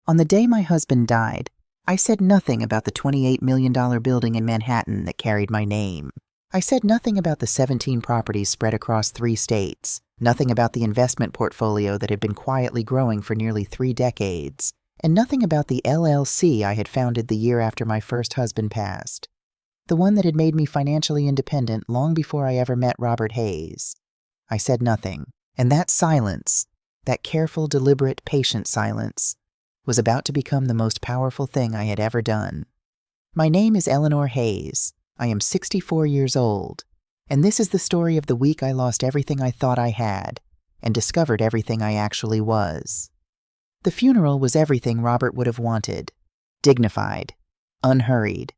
On the day my husband died, I said nothing about the $28 million building in Manhattan that carried my name. I said nothing about the 17 properties spread across 3 states, nothing about the investment portfolio that had been quietly growing for nearly 3 decades, and nothing about the LLC I had founded the year after my first husband passed. The one that had made me financially independent long before I ever met Robert Hayes. I said nothing, and that silence, that careful, deliberate, patient silence, was about to become the most powerful thing I had ever done. My name is Eleanor Hayes. I am 64 years old, and this is the story of the week I lost everything I thought I had and discovered everything I actually was. The funeral was everything Robert would have wanted, dignified, unhurried,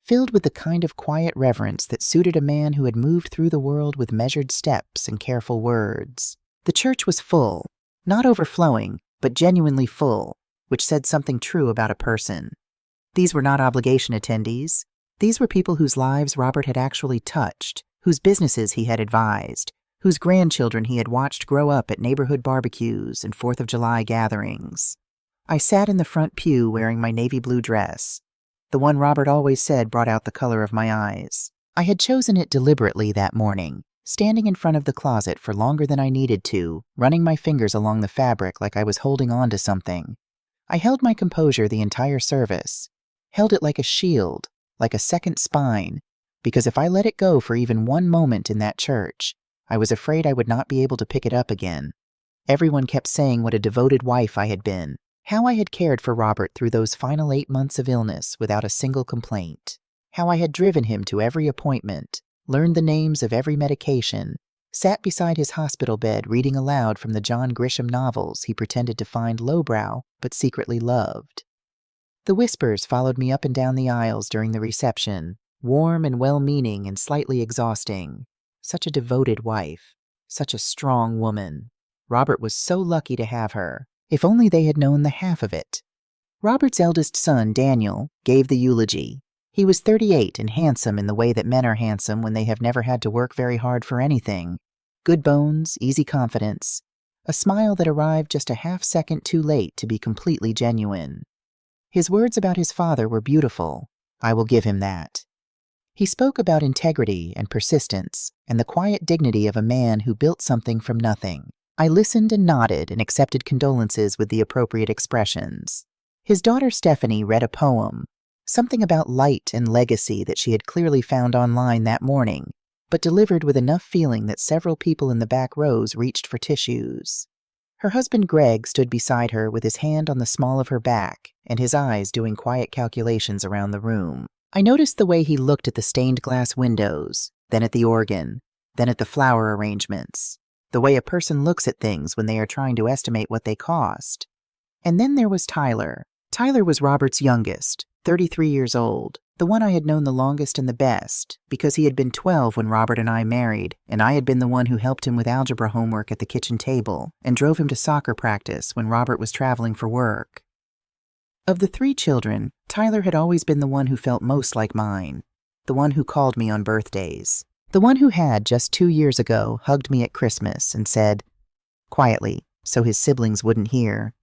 filled with the kind of quiet reverence that suited a man who had moved through the world with measured steps and careful words. The church was full, not overflowing, but genuinely full, which said something true about a person. These were not obligation attendees. These were people whose lives Robert had actually touched, whose businesses he had advised, whose grandchildren he had watched grow up at neighborhood barbecues and 4th of July gatherings. I sat in the front pew wearing my navy blue dress, the one Robert always said brought out the color of my eyes. I had chosen it deliberately that morning, standing in front of the closet for longer than I needed to, running my fingers along the fabric like I was holding on to something. I held my composure the entire service, held it like a shield, like a second spine, because if I let it go for even one moment in that church, I was afraid I would not be able to pick it up again. Everyone kept saying what a devoted wife I had been, how I had cared for Robert through those final 8 months of illness without a single complaint, how I had driven him to every appointment, learned the names of every medication, sat beside his hospital bed reading aloud from the John Grisham novels he pretended to find lowbrow but secretly loved. The whispers followed me up and down the aisles during the reception, warm and well-meaning and slightly exhausting. Such a devoted wife, such a strong woman. Robert was so lucky to have her. If only they had known the half of it. Robert's eldest son, Daniel, gave the eulogy. He was 38 and handsome in the way that men are handsome when they have never had to work very hard for anything. Good bones, easy confidence, a smile that arrived just a half-second too late to be completely genuine. His words about his father were beautiful. I will give him that. He spoke about integrity and persistence and the quiet dignity of a man who built something from nothing. I listened and nodded and accepted condolences with the appropriate expressions. His daughter Stephanie read a poem, something about light and legacy that she had clearly found online that morning, but delivered with enough feeling that several people in the back rows reached for tissues. Her husband Greg stood beside her with his hand on the small of her back and his eyes doing quiet calculations around the room. I noticed the way he looked at the stained glass windows, then at the organ, then at the flower arrangements, the way a person looks at things when they are trying to estimate what they cost. And then there was Tyler. Tyler was Robert's youngest, 33 years old, the one I had known the longest and the best, because he had been 12 when Robert and I married, and I had been the one who helped him with algebra homework at the kitchen table and drove him to soccer practice when Robert was traveling for work. Of the 3 children, Tyler had always been the one who felt most like mine, the one who called me on birthdays, the one who had, just 2 years ago, hugged me at Christmas and said, quietly, so his siblings wouldn't hear,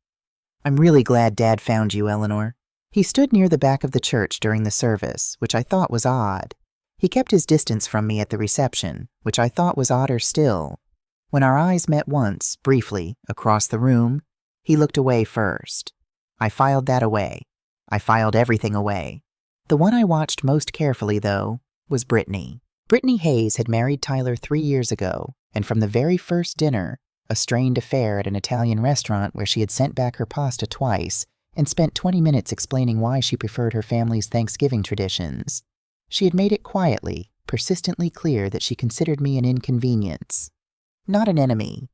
"I'm really glad Dad found you, Eleanor." He stood near the back of the church during the service, which I thought was odd. He kept his distance from me at the reception, which I thought was odder still. When our eyes met once, briefly, across the room, he looked away first. I filed that away. I filed everything away. The one I watched most carefully, though, was Brittany. Brittany Hayes had married Tyler 3 years ago, and from the very first dinner, a strained affair at an Italian restaurant where she had sent back her pasta twice and spent 20 minutes explaining why she preferred her family's Thanksgiving traditions, she had made it quietly, persistently clear that she considered me an inconvenience, not an enemy.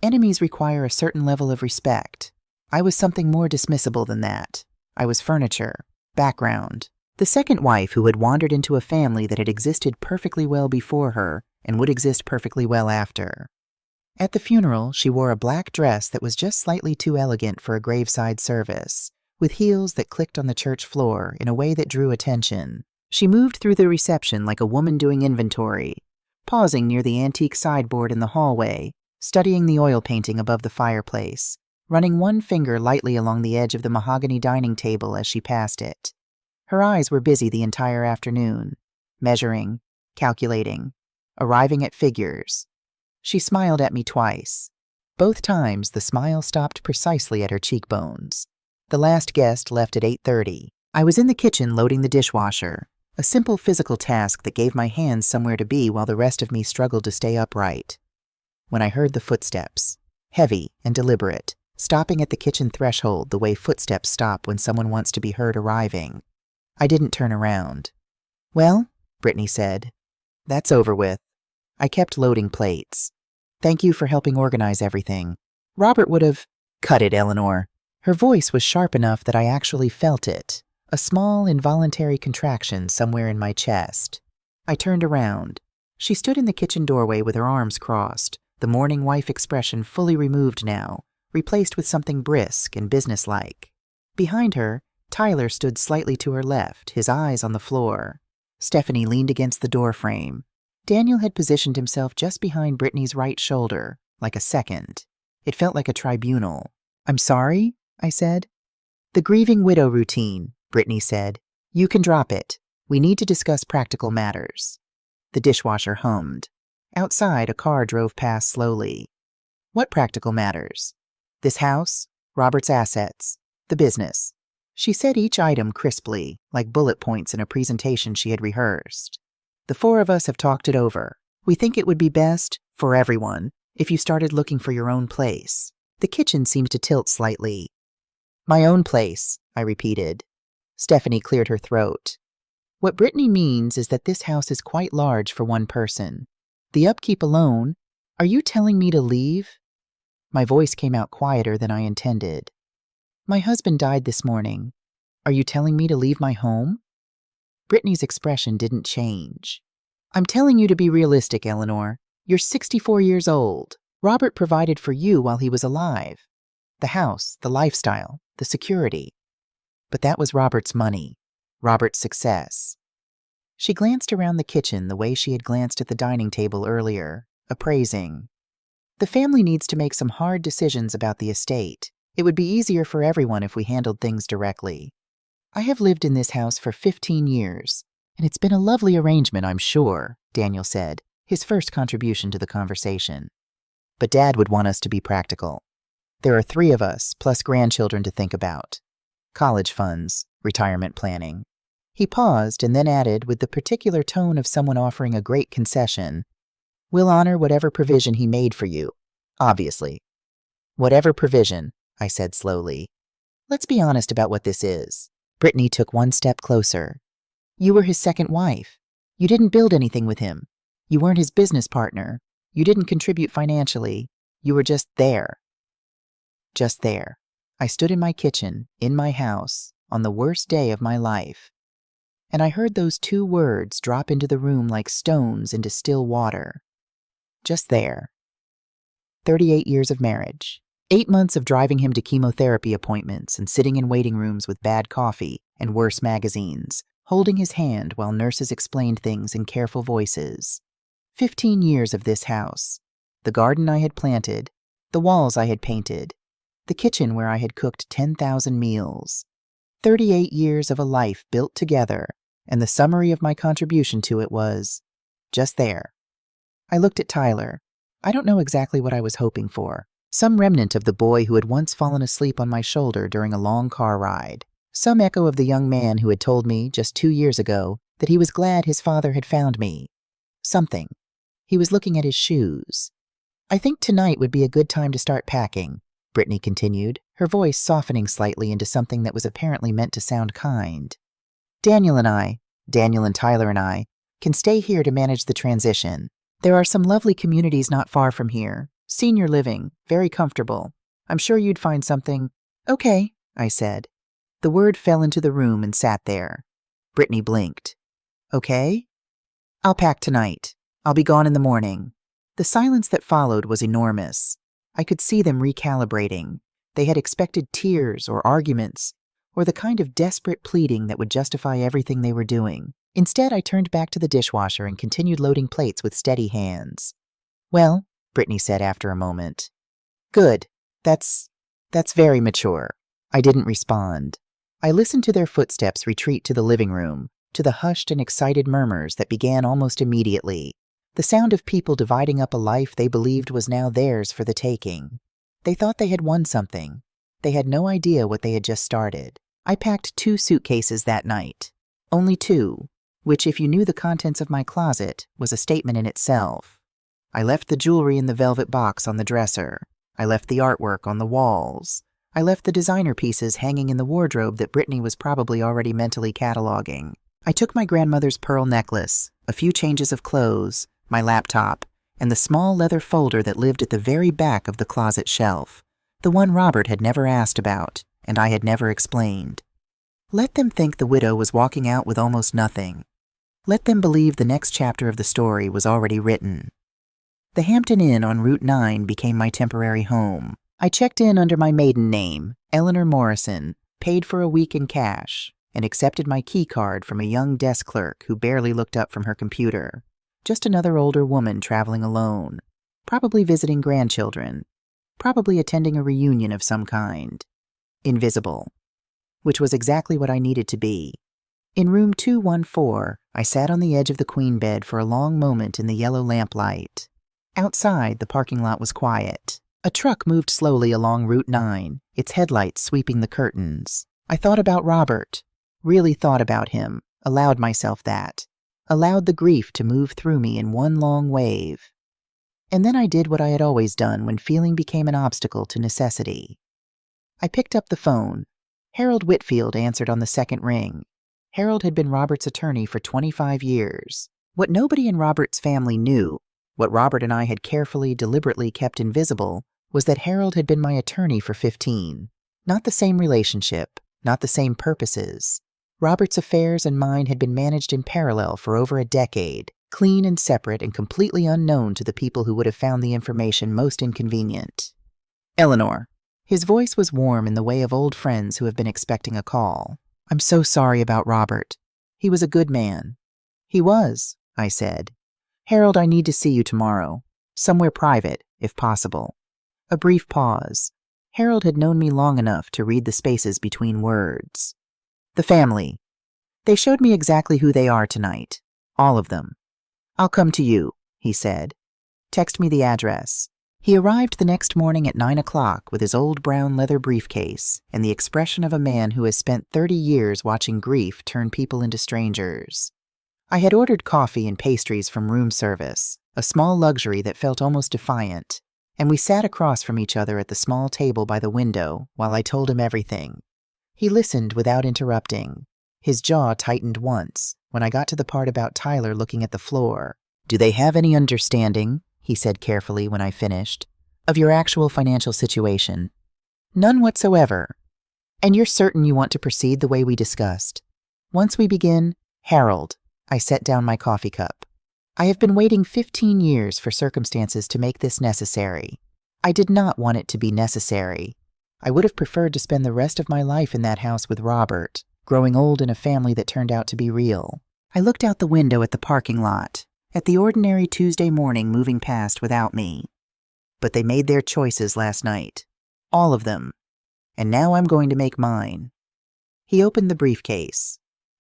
Enemies require a certain level of respect. I was something more dismissible than that. I was furniture, background, the second wife who had wandered into a family that had existed perfectly well before her and would exist perfectly well after. At the funeral, she wore a black dress that was just slightly too elegant for a graveside service, with heels that clicked on the church floor in a way that drew attention. She moved through the reception like a woman doing inventory, pausing near the antique sideboard in the hallway, studying the oil painting above the fireplace, running one finger lightly along the edge of the mahogany dining table as she passed it. Her eyes were busy the entire afternoon, measuring, calculating, arriving at figures. She smiled at me twice. Both times the smile stopped precisely at her cheekbones. The last guest left at 8:30. I was in the kitchen loading the dishwasher, a simple physical task that gave my hands somewhere to be while the rest of me struggled to stay upright. When I heard the footsteps, heavy and deliberate, stopping at the kitchen threshold the way footsteps stop when someone wants to be heard arriving, I didn't turn around. "Well," Brittany said, "that's over with." I kept loading plates. "Thank you for helping organize everything. Robert would have—" "Cut it, Eleanor." Her voice was sharp enough that I actually felt it, a small, involuntary contraction somewhere in my chest. I turned around. She stood in the kitchen doorway with her arms crossed, the morning wife expression fully removed now, replaced with something brisk and businesslike. Behind her, Tyler stood slightly to her left, his eyes on the floor. Stephanie leaned against the doorframe. Daniel had positioned himself just behind Brittany's right shoulder, like a second. It felt like a tribunal. "I'm sorry," I said. "The grieving widow routine," Brittany said. "You can drop it. We need to discuss practical matters." The dishwasher hummed. Outside, a car drove past slowly. "What practical matters?" "This house, Robert's assets, the business." She said each item crisply, like bullet points in a presentation she had rehearsed. "The four of us have talked it over. We think it would be best, for everyone, if you started looking for your own place." The kitchen seemed to tilt slightly. "My own place," I repeated. Stephanie cleared her throat. "What Brittany means is that this house is quite large for one person. The upkeep alone— Are you telling me to leave?" My voice came out quieter than I intended. "My husband died this morning. Are you telling me to leave my home?" Brittany's expression didn't change. "I'm telling you to be realistic, Eleanor. You're 64 years old. Robert provided for you while he was alive. The house, the lifestyle, the security. But that was Robert's money, Robert's success." She glanced around the kitchen the way she had glanced at the dining table earlier, appraising. "The family needs to make some hard decisions about the estate. It would be easier for everyone if we handled things directly. I have lived in this house for 15 years, and it's been a lovely arrangement, I'm sure," Daniel said, his first contribution to the conversation. "But Dad would want us to be practical. There are 3 of us, plus grandchildren to think about. College funds, retirement planning." He paused and then added with the particular tone of someone offering a great concession, "We'll honor whatever provision he made for you, obviously." "Whatever provision," I said slowly. "Let's be honest about what this is." Brittany took one step closer. "You were his second wife. You didn't build anything with him. You weren't his business partner. You didn't contribute financially. You were just there." Just there. I stood in my kitchen, in my house, on the worst day of my life. And I heard those 2 words drop into the room like stones into still water. Just there. 38 years of marriage. 8 months of driving him to chemotherapy appointments and sitting in waiting rooms with bad coffee and worse magazines, holding his hand while nurses explained things in careful voices. 15 years of this house. The garden I had planted, the walls I had painted, the kitchen where I had cooked 10,000 meals. 38 years of a life built together, and the summary of my contribution to it was, just there. I looked at Tyler. I don't know exactly what I was hoping for. Some remnant of the boy who had once fallen asleep on my shoulder during a long car ride. Some echo of the young man who had told me, just 2 years ago, that he was glad his father had found me. Something. He was looking at his shoes. "I think tonight would be a good time to start packing," Brittany continued, her voice softening slightly into something that was apparently meant to sound kind. Daniel and Tyler and I, can stay here to manage the transition. There are some lovely communities not far from here. Senior living, very comfortable. I'm sure you'd find something." "Okay," I said. The word fell into the room and sat there. Brittany blinked. "Okay?" "I'll pack tonight. I'll be gone in the morning." The silence that followed was enormous. I could see them recalibrating. They had expected tears or arguments, or the kind of desperate pleading that would justify everything they were doing. Instead, I turned back to the dishwasher and continued loading plates with steady hands. "Well," Brittany said after a moment. "Good. That's That's very mature. I didn't respond. I listened to their footsteps retreat to the living room, to the hushed and excited murmurs that began almost immediately, the sound of people dividing up a life they believed was now theirs for the taking. They thought they had won something. They had no idea what they had just started. I packed 2 suitcases that night. Only 2, which, if you knew the contents of my closet, was a statement in itself. I left the jewelry in the velvet box on the dresser. I left the artwork on the walls. I left the designer pieces hanging in the wardrobe that Brittany was probably already mentally cataloging. I took my grandmother's pearl necklace, a few changes of clothes, my laptop, and the small leather folder that lived at the very back of the closet shelf, the one Robert had never asked about, and I had never explained. Let them think the widow was walking out with almost nothing. Let them believe the next chapter of the story was already written. The Hampton Inn on Route 9 became my temporary home. I checked in under my maiden name, Eleanor Morrison, paid for a week in cash, and accepted my key card from a young desk clerk who barely looked up from her computer. Just another older woman traveling alone, probably visiting grandchildren, probably attending a reunion of some kind. Invisible. Which was exactly what I needed to be. In room 214, I sat on the edge of the queen bed for a long moment in the yellow lamplight. Outside, the parking lot was quiet. A truck moved slowly along Route 9, its headlights sweeping the curtains. I thought about Robert, really thought about him, allowed myself that, allowed the grief to move through me in one long wave. And then I did what I had always done when feeling became an obstacle to necessity. I picked up the phone. Harold Whitfield answered on the second ring. Harold had been Robert's attorney for 25 years. What nobody in Robert's family knew, what Robert and I had carefully, deliberately kept invisible, was that Harold had been my attorney for 15. Not the same relationship, not the same purposes. Robert's affairs and mine had been managed in parallel for over a decade, clean and separate and completely unknown to the people who would have found the information most inconvenient. Eleanor. His voice was warm in the way of old friends who have been expecting a call. I'm so sorry about Robert. He was a good man. He was, I said. Harold, I need to see you tomorrow. Somewhere private, if possible. A brief pause. Harold had known me long enough to read the spaces between words. The family. They showed me exactly who they are tonight. All of them. I'll come to you, he said. Text me the address. He arrived the next morning at 9 o'clock with his old brown leather briefcase and the expression of a man who has spent 30 years watching grief turn people into strangers. I had ordered coffee and pastries from room service, a small luxury that felt almost defiant, and we sat across from each other at the small table by the window while I told him everything. He listened without interrupting. His jaw tightened once when I got to the part about Tyler looking at the floor. Do they have any understanding, he said carefully when I finished, of your actual financial situation? None whatsoever. And you're certain you want to proceed the way we discussed? Once we begin, Harold, I set down my coffee cup. I have been waiting 15 years for circumstances to make this necessary. I did not want it to be necessary. I would have preferred to spend the rest of my life in that house with Robert, growing old in a family that turned out to be real. I looked out the window at the parking lot, at the ordinary Tuesday morning moving past without me. But they made their choices last night. All of them. And now I'm going to make mine. He opened the briefcase.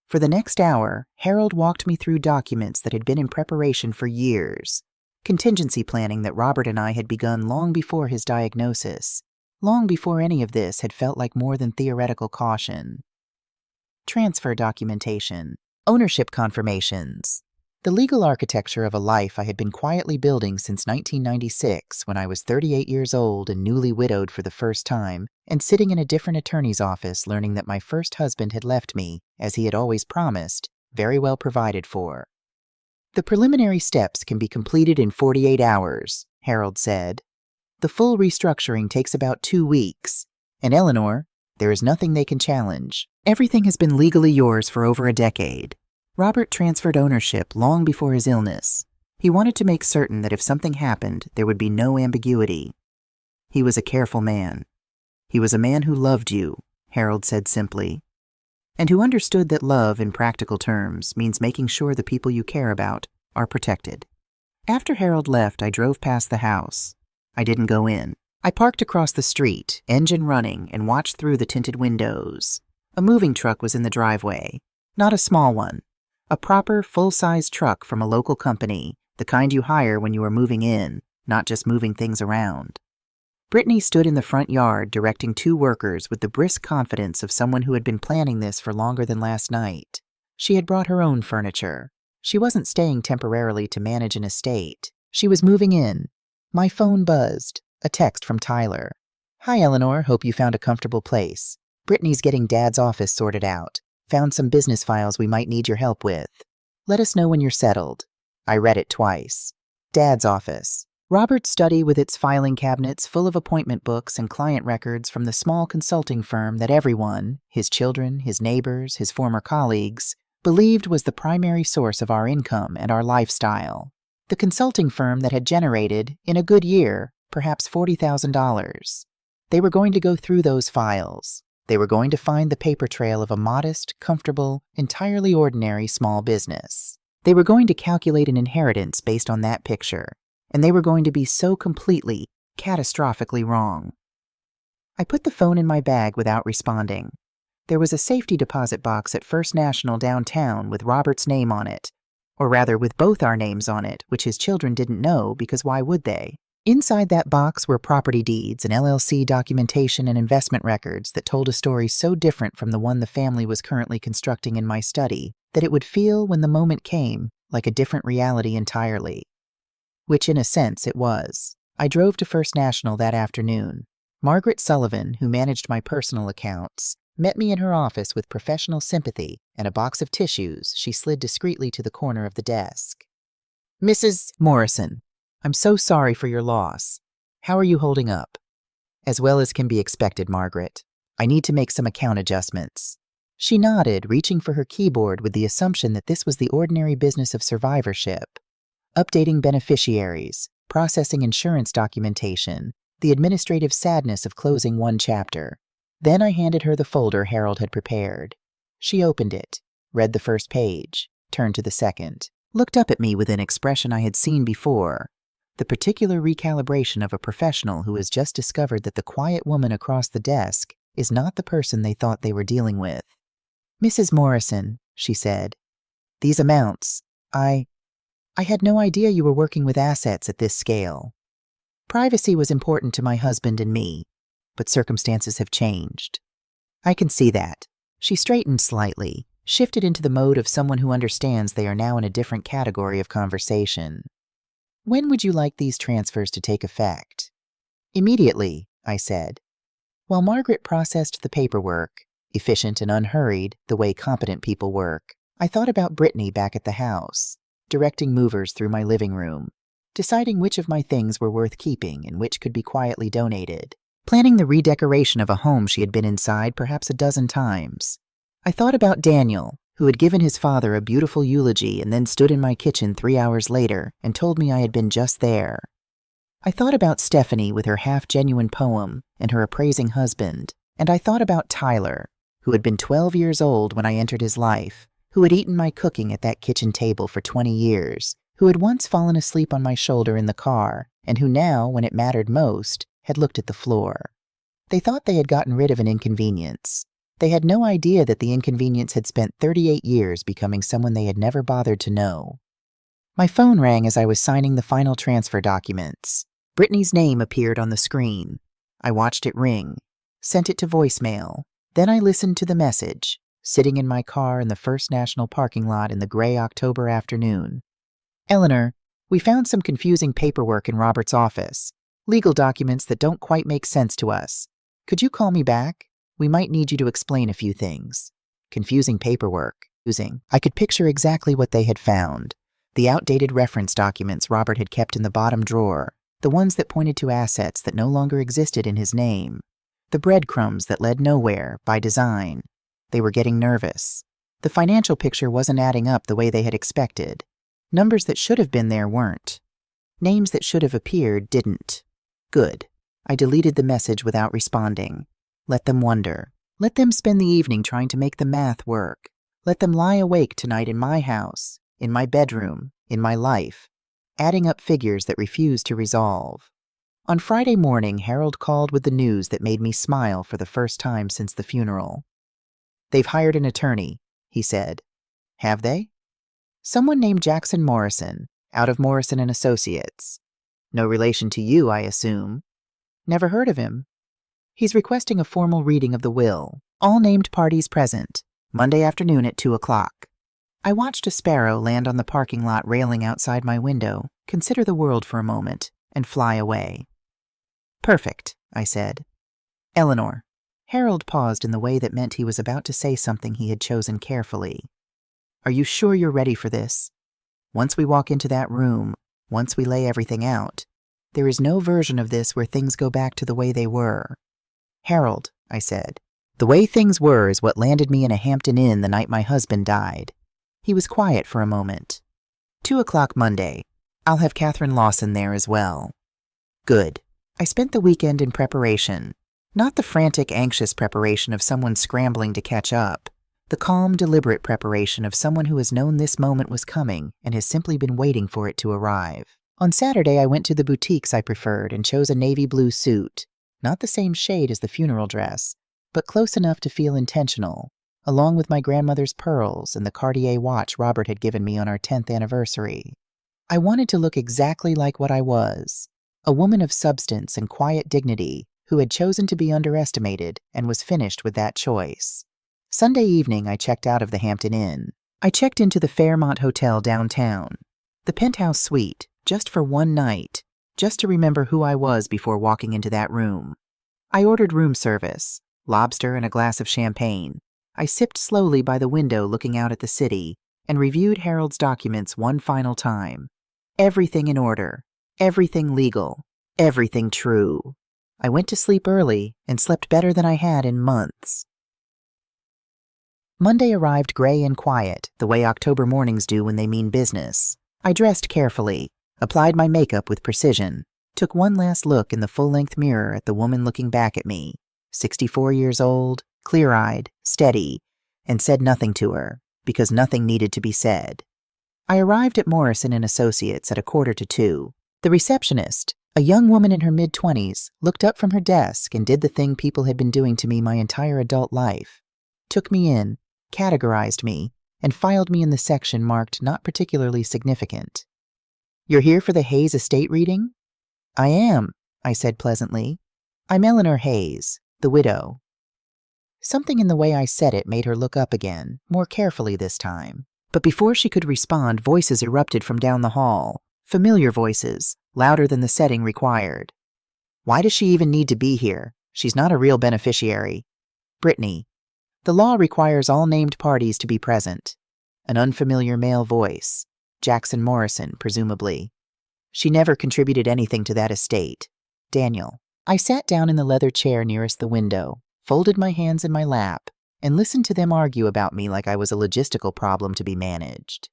For the next hour, Harold walked me through documents that had been in preparation for years, contingency planning that Robert and I had begun long before his diagnosis, long before any of this had felt like more than theoretical caution. Transfer documentation, ownership confirmations, the legal architecture of a life I had been quietly building since 1996 when I was 38 years old and newly widowed for the first time, and sitting in a different attorney's office learning that my first husband had left me, as he had always promised, very well provided for. The preliminary steps can be completed in 48 hours, Harold said. The full restructuring takes about 2 weeks. And Eleanor, there is nothing they can challenge. Everything has been legally yours for over a decade. Robert transferred ownership long before his illness. He wanted to make certain that if something happened, there would be no ambiguity. He was a careful man. He was a man who loved you, Harold said simply, and who understood that love, in practical terms, means making sure the people you care about are protected. After Harold left, I drove past the house. I didn't go in. I parked across the street, engine running, and watched through the tinted windows. A moving truck was in the driveway. Not a small one. A proper, full-size truck from a local company, the kind you hire when you are moving in, not just moving things around. Brittany stood in the front yard directing two workers with the brisk confidence of someone who had been planning this for longer than last night. She had brought her own furniture. She wasn't staying temporarily to manage an estate. She was moving in. My phone buzzed. A text from Tyler. "Hi, Eleanor. Hope you found a comfortable place. Brittany's getting Dad's office sorted out. Found some business files we might need your help with. Let us know when you're settled." I read it twice. Dad's office. Robert's study with its filing cabinets full of appointment books and client records from the small consulting firm that everyone, his children, his neighbors, his former colleagues, believed was the primary source of our income and our lifestyle. The consulting firm that had generated, in a good year, perhaps $40,000. They were going to go through those files. They were going to find the paper trail of a modest, comfortable, entirely ordinary small business. They were going to calculate an inheritance based on that picture, and they were going to be so completely, catastrophically wrong. I put the phone in my bag without responding. There was a safety deposit box at First National downtown with Robert's name on it, or rather with both our names on it, which his children didn't know because why would they? Inside that box were property deeds and LLC documentation and investment records that told a story so different from the one the family was currently constructing in my study that it would feel, when the moment came, like a different reality entirely. Which, in a sense, it was. I drove to First National that afternoon. Margaret Sullivan, who managed my personal accounts, met me in her office with professional sympathy and a box of tissues she slid discreetly to the corner of the desk. "Mrs. Morrison, I'm so sorry for your loss. How are you holding up?" "As well as can be expected, Margaret. I need to make some account adjustments." She nodded, reaching for her keyboard with the assumption that this was the ordinary business of survivorship. Updating beneficiaries, processing insurance documentation, the administrative sadness of closing one chapter. Then I handed her the folder Harold had prepared. She opened it, read the first page, turned to the second, looked up at me with an expression I had seen before. The particular recalibration of a professional who has just discovered that the quiet woman across the desk is not the person they thought they were dealing with. "Mrs. Morrison," she said, "these amounts, I had no idea you were working with assets at this scale. Privacy was important to my husband and me, but circumstances have changed." "I can see that." She straightened slightly, shifted into the mode of someone who understands they are now in a different category of conversation. "When would you like these transfers to take effect?" "Immediately," I said. While Margaret processed the paperwork, efficient and unhurried, the way competent people work, I thought about Brittany back at the house, directing movers through my living room, deciding which of my things were worth keeping and which could be quietly donated, planning the redecoration of a home she had been inside perhaps a dozen times. I thought about Daniel, who had given his father a beautiful eulogy and then stood in my kitchen 3 hours later and told me I had been just there. I thought about Stephanie with her half-genuine poem and her appraising husband, and I thought about Tyler, who had been 12 years old when I entered his life, who had eaten my cooking at that kitchen table for 20 years, who had once fallen asleep on my shoulder in the car, and who now, when it mattered most, had looked at the floor. They thought they had gotten rid of an inconvenience. They had no idea that the inconvenience had spent 38 years becoming someone they had never bothered to know. My phone rang as I was signing the final transfer documents. Brittany's name appeared on the screen. I watched it ring, sent it to voicemail. Then I listened to the message, sitting in my car in the First National parking lot in the gray October afternoon. "Eleanor, we found some confusing paperwork in Robert's office. Legal documents that don't quite make sense to us. Could you call me back? We might need you to explain a few things." Confusing paperwork. I could picture exactly what they had found. The outdated reference documents Robert had kept in the bottom drawer, the ones that pointed to assets that no longer existed in his name. The breadcrumbs that led nowhere, by design. They were getting nervous. The financial picture wasn't adding up the way they had expected. Numbers that should have been there weren't. Names that should have appeared didn't. Good. I deleted the message without responding. Let them wonder. Let them spend the evening trying to make the math work. Let them lie awake tonight in my house, in my bedroom, in my life, adding up figures that refuse to resolve. On Friday morning, Harold called with the news that made me smile for the first time since the funeral. "They've hired an attorney," he said. "Have they?" "Someone named Jackson Morrison, out of Morrison and Associates. No relation to you, I assume." "Never heard of him." "He's requesting a formal reading of the will. All named parties present. Monday afternoon at 2 o'clock. I watched a sparrow land on the parking lot railing outside my window, consider the world for a moment, and fly away. "Perfect," I said. "Eleanor." Harold paused in the way that meant he was about to say something he had chosen carefully. "Are you sure you're ready for this? Once we walk into that room, once we lay everything out, there is no version of this where things go back to the way they were." "Harold," I said, "the way things were is what landed me in a Hampton Inn the night my husband died." He was quiet for a moment. 2 o'clock Monday. I'll have Catherine Lawson there as well." "Good." I spent the weekend in preparation. Not the frantic, anxious preparation of someone scrambling to catch up. The calm, deliberate preparation of someone who has known this moment was coming and has simply been waiting for it to arrive. On Saturday, I went to the boutiques I preferred and chose a navy blue suit. Not the same shade as the funeral dress, but close enough to feel intentional, along with my grandmother's pearls and the Cartier watch Robert had given me on our 10th anniversary. I wanted to look exactly like what I was, a woman of substance and quiet dignity who had chosen to be underestimated and was finished with that choice. Sunday evening, I checked out of the Hampton Inn. I checked into the Fairmont Hotel downtown, the penthouse suite, just for one night, just to remember who I was before walking into that room. I ordered room service, lobster and a glass of champagne. I sipped slowly by the window looking out at the city and reviewed Harold's documents one final time. Everything in order, everything legal, everything true. I went to sleep early and slept better than I had in months. Monday arrived gray and quiet, the way October mornings do when they mean business. I dressed carefully, applied my makeup with precision, took one last look in the full-length mirror at the woman looking back at me, 64 years old, clear-eyed, steady, and said nothing to her, because nothing needed to be said. I arrived at Morrison and Associates at 1:45. The receptionist, a young woman in her mid-20s, looked up from her desk and did the thing people had been doing to me my entire adult life. Took me in, categorized me, and filed me in the section marked not particularly significant. "You're here for the Hayes estate reading?" "I am," I said pleasantly. "I'm Eleanor Hayes, the widow." Something in the way I said it made her look up again, more carefully this time. But before she could respond, voices erupted from down the hall, familiar voices, louder than the setting required. "Why does she even need to be here? She's not a real beneficiary." "Brittany, the law requires all named parties to be present." An unfamiliar male voice. Jackson Morrison, presumably. "She never contributed anything to that estate." Daniel. I sat down in the leather chair nearest the window, folded my hands in my lap, and listened to them argue about me like I was a logistical problem to be managed.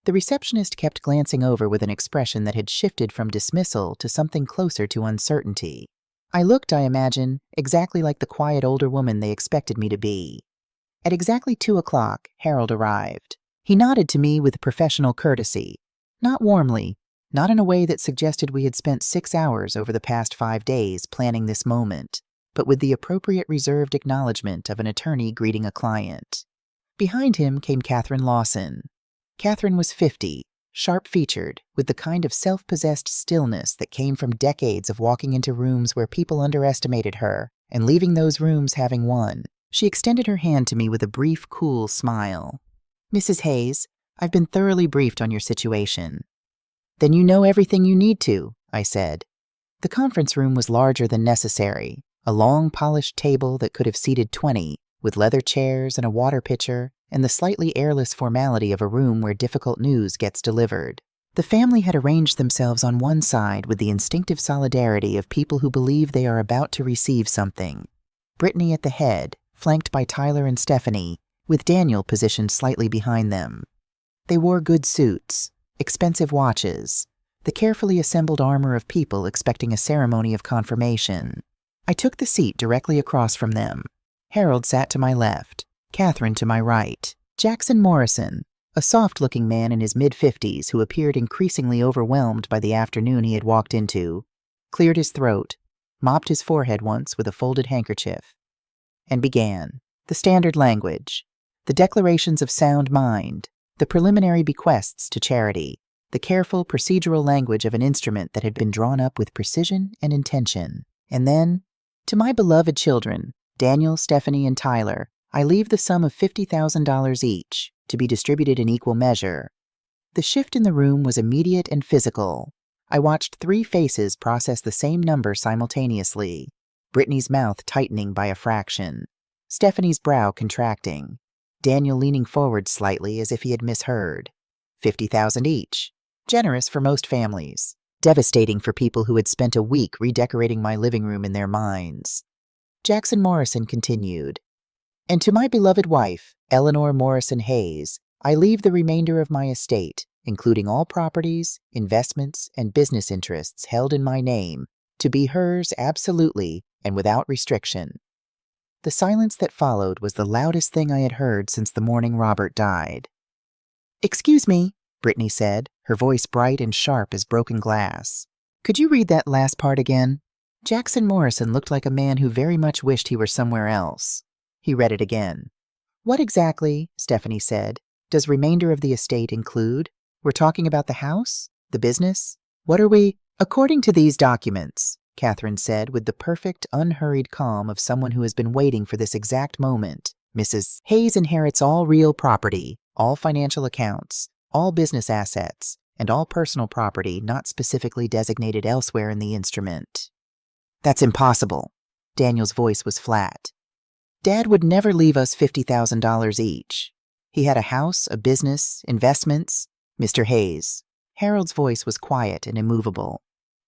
The receptionist kept glancing over with an expression that had shifted from dismissal to something closer to uncertainty. I looked, I imagine, exactly like the quiet older woman they expected me to be. At exactly 2 o'clock, Harold arrived. He nodded to me with professional courtesy. Not warmly, not in a way that suggested we had spent 6 hours over the past 5 days planning this moment, but with the appropriate reserved acknowledgement of an attorney greeting a client. Behind him came Catherine Lawson. Catherine was 50, sharp-featured, with the kind of self-possessed stillness that came from decades of walking into rooms where people underestimated her and leaving those rooms having won. She extended her hand to me with a brief, cool smile. "Mrs. Hayes, I've been thoroughly briefed on your situation." "Then you know everything you need to," I said. The conference room was larger than necessary, a long, polished table that could have seated 20, with leather chairs and a water pitcher, and the slightly airless formality of a room where difficult news gets delivered. The family had arranged themselves on one side with the instinctive solidarity of people who believe they are about to receive something. Brittany at the head, flanked by Tyler and Stephanie, with Daniel positioned slightly behind them. They wore good suits, expensive watches, the carefully assembled armor of people expecting a ceremony of confirmation. I took the seat directly across from them. Harold sat to my left, Catherine to my right. Jackson Morrison, a soft-looking man in his mid-50s who appeared increasingly overwhelmed by the afternoon he had walked into, cleared his throat, mopped his forehead once with a folded handkerchief, and began. The standard language, the declarations of sound mind, the preliminary bequests to charity, the careful procedural language of an instrument that had been drawn up with precision and intention. And then, to my beloved children, Daniel, Stephanie, and Tyler, I leave the sum of $50,000 each, to be distributed in equal measure. The shift in the room was immediate and physical. I watched 3 faces process the same number simultaneously, Brittany's mouth tightening by a fraction, Stephanie's brow contracting, Daniel leaning forward slightly as if he had misheard. 50,000 each. Generous for most families. Devastating for people who had spent a week redecorating my living room in their minds. Jackson Morrison continued. And to my beloved wife, Eleanor Morrison Hayes, I leave the remainder of my estate, including all properties, investments, and business interests held in my name, to be hers absolutely and without restriction. The silence that followed was the loudest thing I had heard since the morning Robert died. "Excuse me," Brittany said, her voice bright and sharp as broken glass. "Could you read that last part again?" Jackson Morrison looked like a man who very much wished he were somewhere else. He read it again. "What exactly," Stephanie said, "does remainder of the estate include? We're talking about the house? The business? What are we—" "According to these documents," Catherine said with the perfect, unhurried calm of someone who has been waiting for this exact moment, "Mrs. Hayes inherits all real property, all financial accounts, all business assets, and all personal property not specifically designated elsewhere in the instrument." "That's impossible." Daniel's voice was flat. "Dad would never leave us $50,000 each. He had a house, a business, investments." "Mr. Hayes." Harold's voice was quiet and immovable.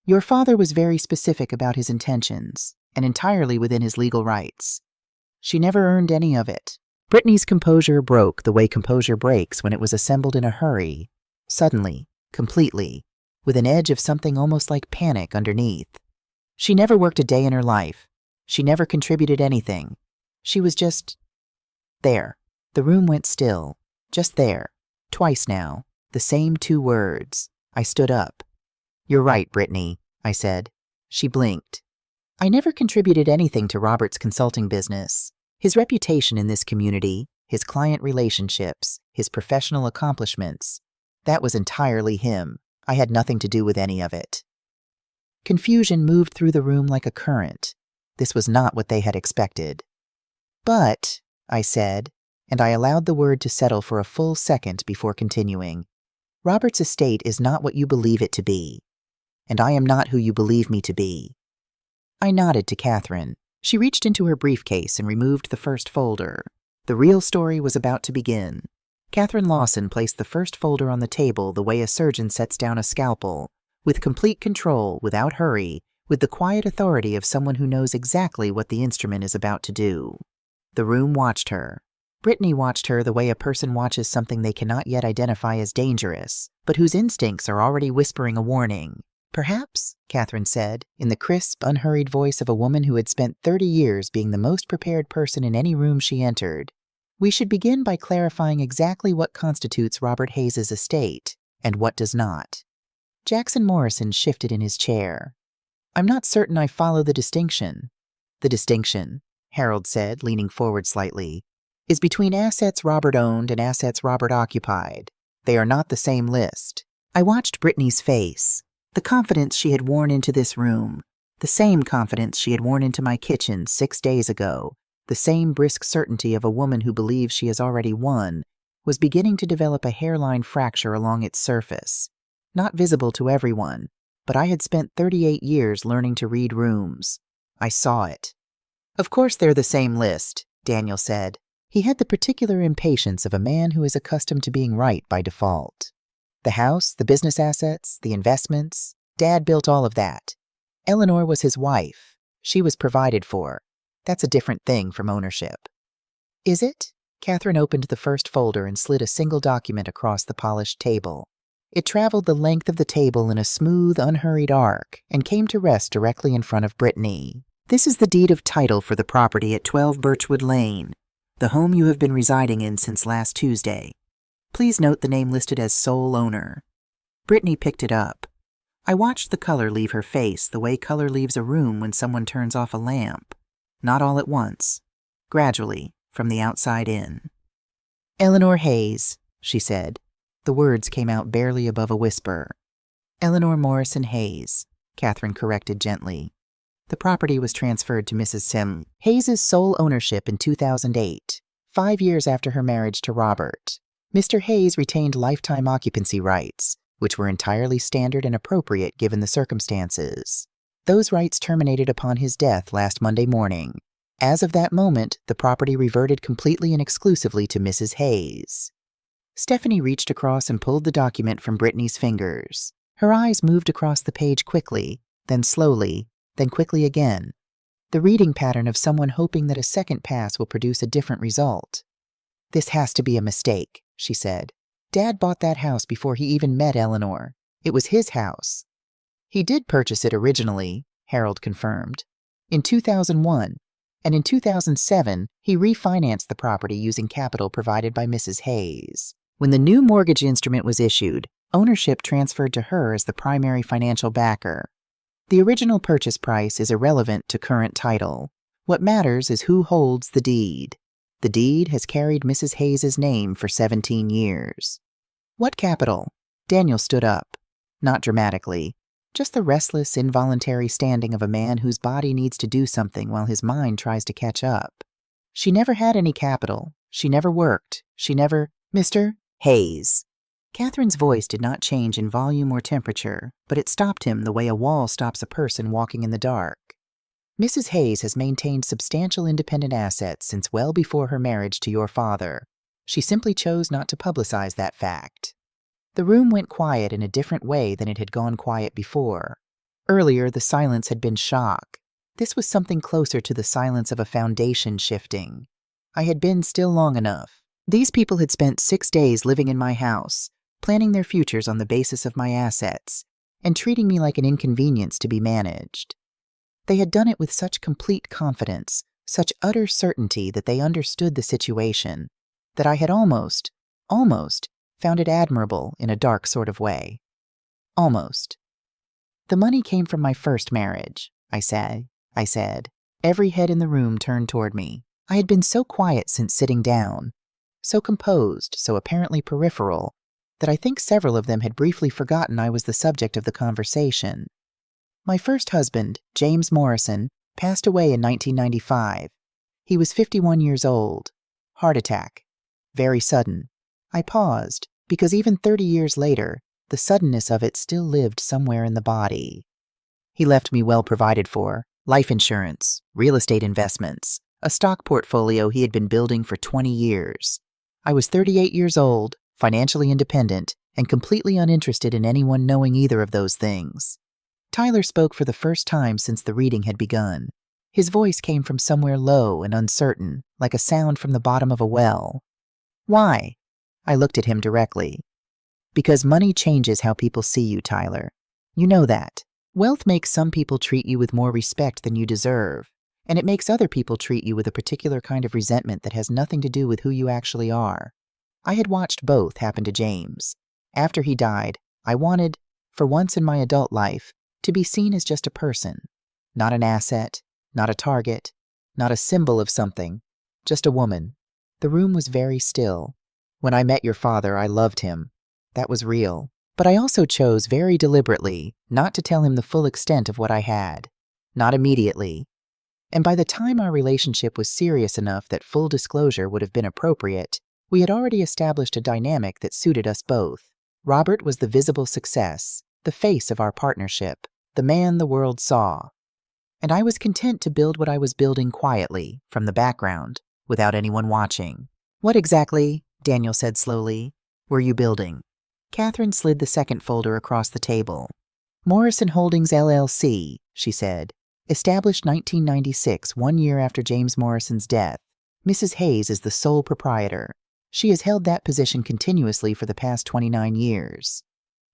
"Your father was very specific about his intentions, and entirely within his legal rights. She never earned any of it." Brittany's composure broke the way composure breaks when it was assembled in a hurry, suddenly, completely, with an edge of something almost like panic underneath. "She never worked a day in her life. She never contributed anything. She was just there." The room went still. Just there. Twice now. The same 2 words. I stood up. "You're right, Brittany," I said. She blinked. "I never contributed anything to Robert's consulting business. His reputation in this community, his client relationships, his professional accomplishments, that was entirely him. I had nothing to do with any of it." Confusion moved through the room like a current. This was not what they had expected. "But," I said, and I allowed the word to settle for a full second before continuing, "Robert's estate is not what you believe it to be, and I am not who you believe me to be." I nodded to Catherine. She reached into her briefcase and removed the first folder. The real story was about to begin. Catherine Lawson placed the first folder on the table the way a surgeon sets down a scalpel, with complete control, without hurry, with the quiet authority of someone who knows exactly what the instrument is about to do. The room watched her. Brittany watched her the way a person watches something they cannot yet identify as dangerous, but whose instincts are already whispering a warning. "Perhaps," Catherine said, in the crisp, unhurried voice of a woman who had spent 30 years being the most prepared person in any room she entered, "we should begin by clarifying exactly what constitutes Robert Hayes's estate, and what does not." Jackson Morrison shifted in his chair. "I'm not certain I follow the distinction." "The distinction," Harold said, leaning forward slightly, "is between assets Robert owned and assets Robert occupied. They are not the same list." I watched Brittany's face. The confidence she had worn into this room, the same confidence she had worn into my kitchen 6 days ago, the same brisk certainty of a woman who believes she has already won, was beginning to develop a hairline fracture along its surface. Not visible to everyone, but I had spent 38 years learning to read rooms. I saw it. "Of course they're the same list," Daniel said. He had the particular impatience of a man who is accustomed to being right by default. "The house, the business assets, the investments, Dad built all of that. Eleanor was his wife. She was provided for. That's a different thing from ownership." "Is it?" Catherine opened the first folder and slid a single document across the polished table. It traveled the length of the table in a smooth, unhurried arc and came to rest directly in front of Brittany. "This is the deed of title for the property at 12 Birchwood Lane, the home you have been residing in since last Tuesday. Please note the name listed as sole owner." Brittany picked it up. I watched the color leave her face the way color leaves a room when someone turns off a lamp. Not all at once. Gradually, from the outside in. "Eleanor Hayes," she said. The words came out barely above a whisper. "Eleanor Morrison Hayes," Catherine corrected gently. The property was transferred to Mrs. Sim Hayes's sole ownership in 2008, 5 years after her marriage to Robert. Mr. Hayes retained lifetime occupancy rights, which were entirely standard and appropriate given the circumstances. Those rights terminated upon his death last Monday morning. As of that moment, the property reverted completely and exclusively to Mrs. Hayes. Stephanie reached across and pulled the document from Brittany's fingers. Her eyes moved across the page quickly, then slowly, then quickly again. The reading pattern of someone hoping that a second pass will produce a different result. "This has to be a mistake," she said. "Dad bought that house before he even met Eleanor. It was his house." "He did purchase it originally," Harold confirmed, "in 2001, and in 2007 he refinanced the property using capital provided by Mrs. Hayes. When the new mortgage instrument was issued, ownership transferred to her as the primary financial backer. The original purchase price is irrelevant to current title. What matters is who holds the deed. The deed has carried Mrs. Hayes's name for 17 years. "What capital?" Daniel stood up. Not dramatically. Just the restless, involuntary standing of a man whose body needs to do something while his mind tries to catch up. "She never had any capital. She never worked. She never—" "Mr. Hayes." Catherine's voice did not change in volume or temperature, but it stopped him the way a wall stops a person walking in the dark. "Mrs. Hayes has maintained substantial independent assets since well before her marriage to your father. She simply chose not to publicize that fact." The room went quiet in a different way than it had gone quiet before. Earlier, the silence had been shock. This was something closer to the silence of a foundation shifting. I had been still long enough. These people had spent 6 days living in my house, planning their futures on the basis of my assets, and treating me like an inconvenience to be managed. They had done it with such complete confidence, such utter certainty that they understood the situation, that I had almost found it admirable in a dark sort of way. Almost. "The money came from my first marriage," I said. Every head in the room turned toward me. I had been so quiet since sitting down, so composed, so apparently peripheral, that I think several of them had briefly forgotten I was the subject of the conversation. "My first husband, James Morrison, passed away in 1995. He was 51 years old. Heart attack. Very sudden." I paused, because even 30 years later, the suddenness of it still lived somewhere in the body. "He left me well provided for, life insurance, real estate investments, a stock portfolio he had been building for 20 years. I was 38 years old, financially independent, and completely uninterested in anyone knowing either of those things." Tyler spoke for the first time since the reading had begun. His voice came from somewhere low and uncertain, like a sound from the bottom of a well. "Why?" I looked at him directly. "Because money changes how people see you, Tyler. You know that. Wealth makes some people treat you with more respect than you deserve, and it makes other people treat you with a particular kind of resentment that has nothing to do with who you actually are. I had watched both happen to James. After he died, I wanted, for once in my adult life, to be seen as just a person. Not an asset, not a target, not a symbol of something, just a woman." The room was very still. "When I met your father, I loved him. That was real. But I also chose very deliberately not to tell him the full extent of what I had. Not immediately. And by the time our relationship was serious enough that full disclosure would have been appropriate, we had already established a dynamic that suited us both. Robert was the visible success, the face of our partnership, the man the world saw. And I was content to build what I was building quietly, from the background, without anyone watching." "What exactly," Daniel said slowly, "were you building?" Catherine slid the second folder across the table. "Morrison Holdings, LLC," she said. "Established 1996, 1 year after James Morrison's death. Mrs. Hayes is the sole proprietor. She has held that position continuously for the past 29 years.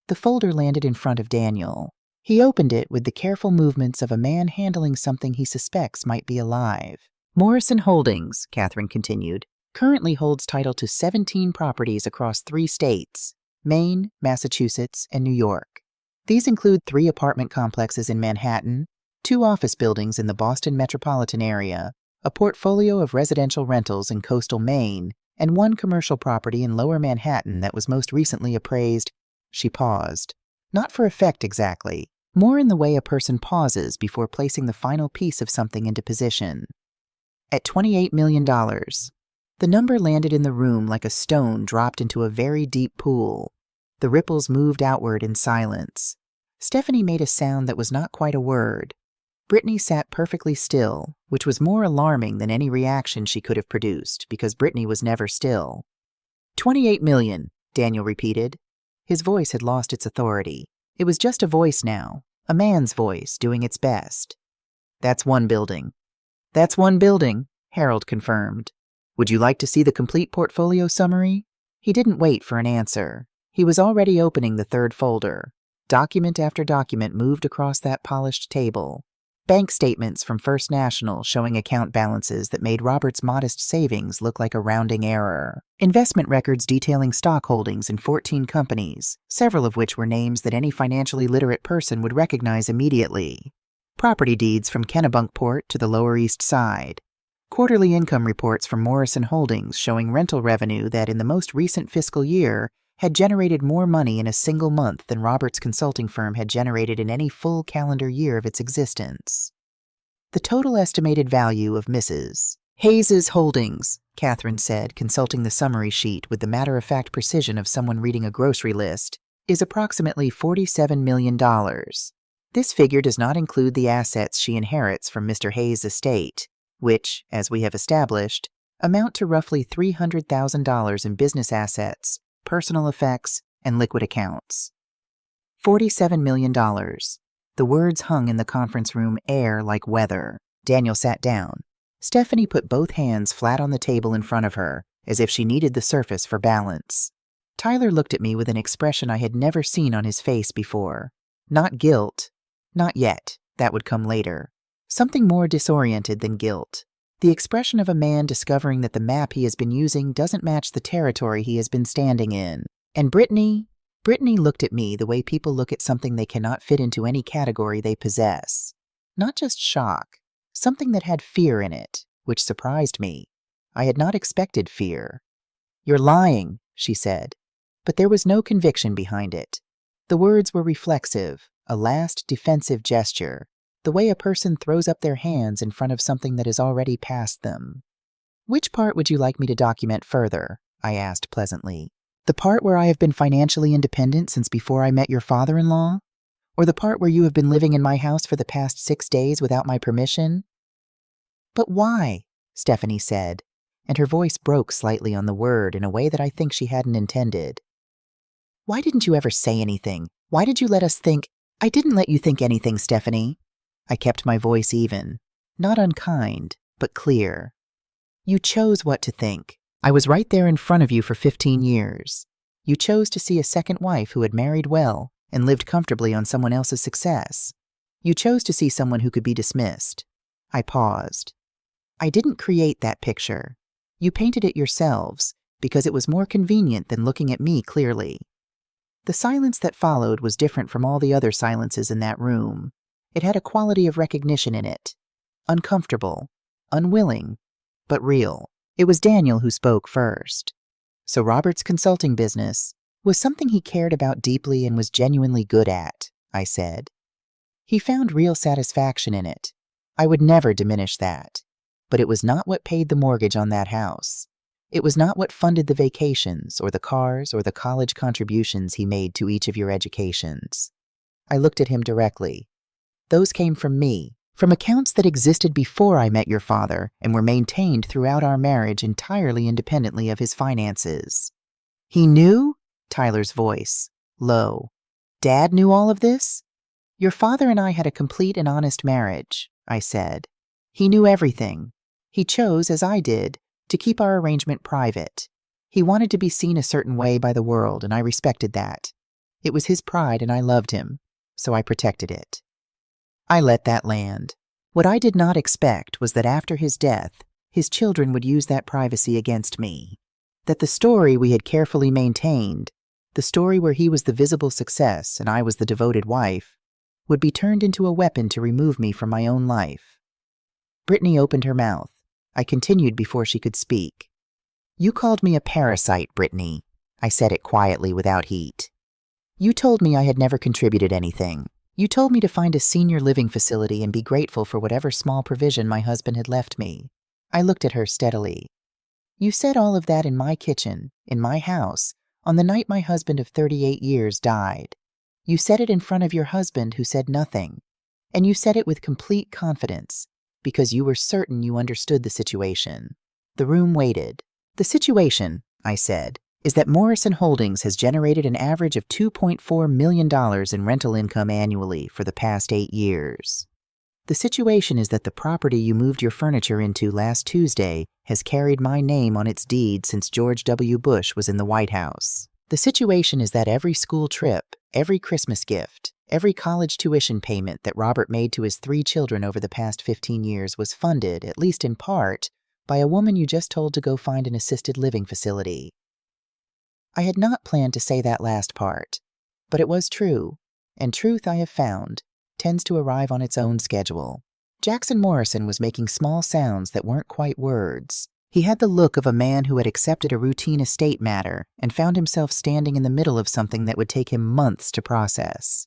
The folder landed in front of Daniel. He opened it with the careful movements of a man handling something he suspects might be alive. "Morrison Holdings," Catherine continued, "currently holds title to 17 properties across 3 states, Maine, Massachusetts, and New York. These include 3 apartment complexes in Manhattan, 2 office buildings in the Boston metropolitan area, a portfolio of residential rentals in coastal Maine, and 1 commercial property in Lower Manhattan that was most recently appraised. She paused. Not for effect exactly, more in the way a person pauses before placing the final piece of something into position. At $28 million. The number landed in the room like a stone dropped into a very deep pool. The ripples moved outward in silence. Stephanie made a sound that was not quite a word. Brittany sat perfectly still, which was more alarming than any reaction she could have produced, because Brittany was never still. 28 million, Daniel repeated. His voice had lost its authority. It was just a voice now, a man's voice doing its best. That's 1 building. That's 1 building, Harold confirmed. Would you like to see the complete portfolio summary? He didn't wait for an answer. He was already opening the 3rd folder. Document after document moved across that polished table. Bank statements from First National showing account balances that made Robert's modest savings look like a rounding error. Investment records detailing stock holdings in 14 companies, several of which were names that any financially literate person would recognize immediately. Property deeds from Kennebunkport to the Lower East Side. Quarterly income reports from Morrison Holdings showing rental revenue that in the most recent fiscal year had generated more money in a single month than Robert's consulting firm had generated in any full calendar year of its existence. The total estimated value of Mrs. Hayes's holdings, Catherine said, consulting the summary sheet with the matter-of-fact precision of someone reading a grocery list, is approximately $47 million. This figure does not include the assets she inherits from Mr. Hayes' estate, which, as we have established, amount to roughly $300,000 in business assets, personal effects, and liquid accounts. $47 million. The words hung in the conference room air like weather. Daniel sat down. Stephanie put both hands flat on the table in front of her, as if she needed the surface for balance. Tyler looked at me with an expression I had never seen on his face before. Not guilt. Not yet. That would come later. Something more disoriented than guilt. The expression of a man discovering that the map he has been using doesn't match the territory he has been standing in. And Brittany looked at me the way people look at something they cannot fit into any category they possess. Not just shock, something that had fear in it, which surprised me. I had not expected fear. "You're lying," she said. But there was no conviction behind it. The words were reflexive, a last defensive gesture. The way a person throws up their hands in front of something that is already past them. "Which part would you like me to document further?" I asked pleasantly. "The part where I have been financially independent since before I met your father-in-law? Or the part where you have been living in my house for the past 6 days without my permission?" "But why?" Stephanie said, and her voice broke slightly on the word in a way that I think she hadn't intended. "Why didn't you ever say anything? Why did you let us think—" "I didn't let you think anything, Stephanie." I kept my voice even, not unkind, but clear. "You chose what to think. I was right there in front of you for 15 years. You chose to see a second wife who had married well and lived comfortably on someone else's success. You chose to see someone who could be dismissed." I paused. "I didn't create that picture. You painted it yourselves because it was more convenient than looking at me clearly." The silence that followed was different from all the other silences in that room. It had a quality of recognition in it. Uncomfortable, unwilling, but real. It was Daniel who spoke first. So Robert's consulting business was something he cared about deeply and was genuinely good at, I said. He found real satisfaction in it. I would never diminish that. But it was not what paid the mortgage on that house. It was not what funded the vacations or the cars or the college contributions he made to each of your educations. I looked at him directly. Those came from me, from accounts that existed before I met your father and were maintained throughout our marriage entirely independently of his finances. "He knew?" Tyler's voice, low. "Dad knew all of this?" "Your father and I had a complete and honest marriage," I said. "He knew everything. He chose, as I did, to keep our arrangement private. He wanted to be seen a certain way by the world, and I respected that. It was his pride and I loved him, so I protected it." I let that land. What I did not expect was that after his death, his children would use that privacy against me. That the story we had carefully maintained, the story where he was the visible success and I was the devoted wife, would be turned into a weapon to remove me from my own life. Brittany opened her mouth. I continued before she could speak. You called me a parasite, Brittany. I said it quietly without heat. You told me I had never contributed anything. You told me to find a senior living facility and be grateful for whatever small provision my husband had left me. I looked at her steadily. You said all of that in my kitchen, in my house, on the night my husband of 38 years died. You said it in front of your husband who said nothing. And you said it with complete confidence, because you were certain you understood the situation. The room waited. The situation, I said, is that Morrison Holdings has generated an average of $2.4 million in rental income annually for the past 8 years. The situation is that the property you moved your furniture into last Tuesday has carried my name on its deed since George W. Bush was in the White House. The situation is that every school trip, every Christmas gift, every college tuition payment that Robert made to his 3 children over the past 15 years was funded, at least in part, by a woman you just told to go find an assisted living facility. I had not planned to say that last part, but it was true, and truth, I have found, tends to arrive on its own schedule. Jackson Morrison was making small sounds that weren't quite words. He had the look of a man who had accepted a routine estate matter and found himself standing in the middle of something that would take him months to process.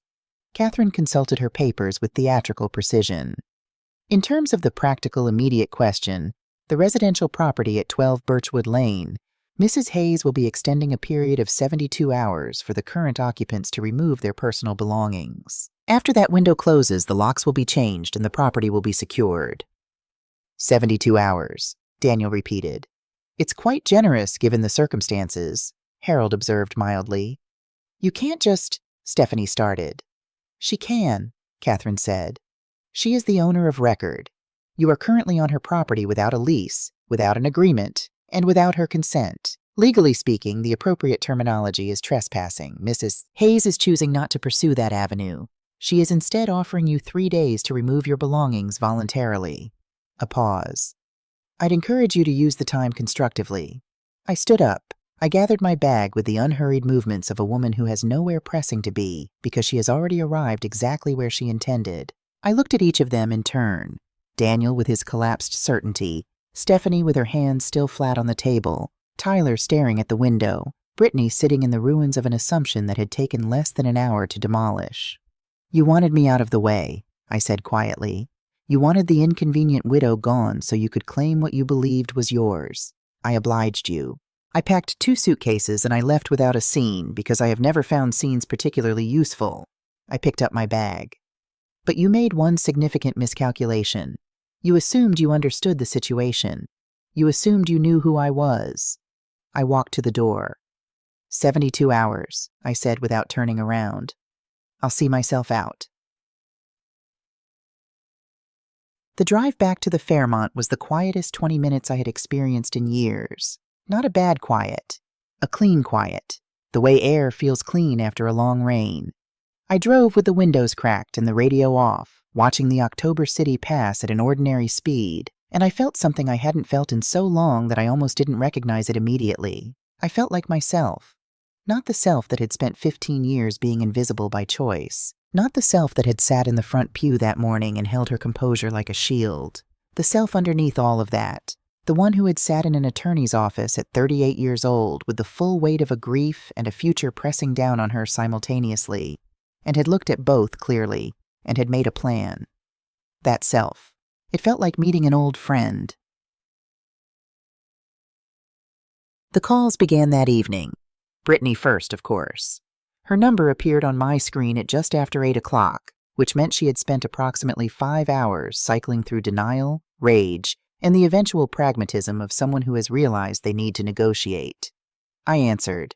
Catherine consulted her papers with theatrical precision. In terms of the practical, immediate question, the residential property at 12 Birchwood Lane, Mrs. Hayes will be extending a period of 72 hours for the current occupants to remove their personal belongings. After that window closes, the locks will be changed and the property will be secured. 72 hours, Daniel repeated. It's quite generous given the circumstances, Harold observed mildly. You can't just, Stephanie started. She can, Catherine said. She is the owner of record. You are currently on her property without a lease, without an agreement, and without her consent. Legally speaking, the appropriate terminology is trespassing. Mrs. Hayes is choosing not to pursue that avenue. She is instead offering you 3 days to remove your belongings voluntarily. A pause. I'd encourage you to use the time constructively. I stood up. I gathered my bag with the unhurried movements of a woman who has nowhere pressing to be because she has already arrived exactly where she intended. I looked at each of them in turn. Daniel with his collapsed certainty, Stephanie with her hands still flat on the table, Tyler staring at the window, Brittany sitting in the ruins of an assumption that had taken less than an hour to demolish. You wanted me out of the way, I said quietly. You wanted the inconvenient widow gone so you could claim what you believed was yours. I obliged you. I packed 2 suitcases and I left without a scene because I have never found scenes particularly useful. I picked up my bag. But you made one significant miscalculation. You assumed you understood the situation. You assumed you knew who I was. I walked to the door. 72 hours, I said without turning around. I'll see myself out. The drive back to the Fairmont was the quietest 20 minutes I had experienced in years. Not a bad quiet, a clean quiet, the way air feels clean after a long rain. I drove with the windows cracked and the radio off, watching the October city pass at an ordinary speed, and I felt something I hadn't felt in so long that I almost didn't recognize it immediately. I felt like myself. Not the self that had spent 15 years being invisible by choice. Not the self that had sat in the front pew that morning and held her composure like a shield. The self underneath all of that. The one who had sat in an attorney's office at 38 years old with the full weight of a grief and a future pressing down on her simultaneously, and had looked at both clearly, and had made a plan. That self. It felt like meeting an old friend. The calls began that evening. Brittany first, of course. Her number appeared on my screen at just after 8 o'clock, which meant she had spent approximately 5 hours cycling through denial, rage, and the eventual pragmatism of someone who has realized they need to negotiate. I answered.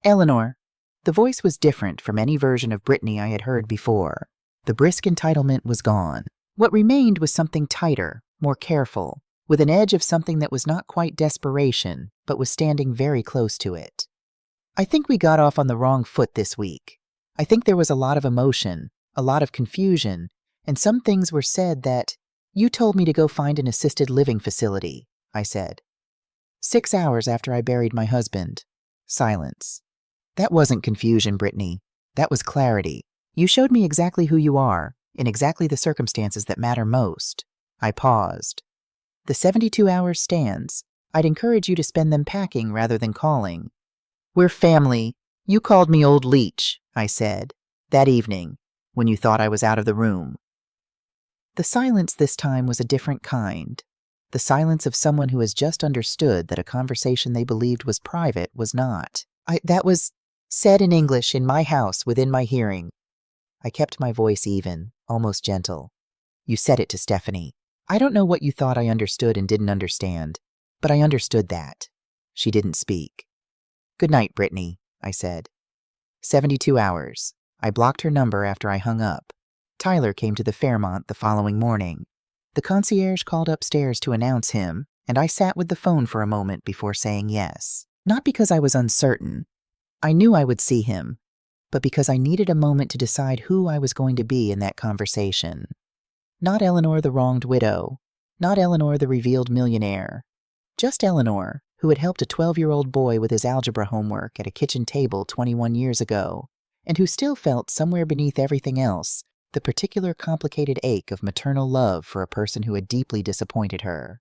Eleanor. The voice was different from any version of Brittany I had heard before. The brisk entitlement was gone. What remained was something tighter, more careful, with an edge of something that was not quite desperation, but was standing very close to it. I think we got off on the wrong foot this week. I think there was a lot of emotion, a lot of confusion, and some things were said that, you told me to go find an assisted living facility, I said. 6 hours after I buried my husband. Silence. That wasn't confusion, Brittany. That was clarity. You showed me exactly who you are, in exactly the circumstances that matter most. I paused. The 72 hours stands. I'd encourage you to spend them packing rather than calling. We're family. You called me old leech, I said, that evening, when you thought I was out of the room. The silence this time was a different kind. The silence of someone who has just understood that a conversation they believed was private was not. That was said in English in my house within my hearing. I kept my voice even, almost gentle. You said it to Stephanie. I don't know what you thought I understood and didn't understand, but I understood that. She didn't speak. Good night, Brittany, I said. 72 hours. I blocked her number after I hung up. Tyler came to the Fairmont the following morning. The concierge called upstairs to announce him, and I sat with the phone for a moment before saying yes. Not because I was uncertain. I knew I would see him, but because I needed a moment to decide who I was going to be in that conversation. Not Eleanor the wronged widow, not Eleanor the revealed millionaire. Just Eleanor, who had helped a 12-year-old boy with his algebra homework at a kitchen table 21 years ago, and who still felt somewhere beneath everything else the particular complicated ache of maternal love for a person who had deeply disappointed her.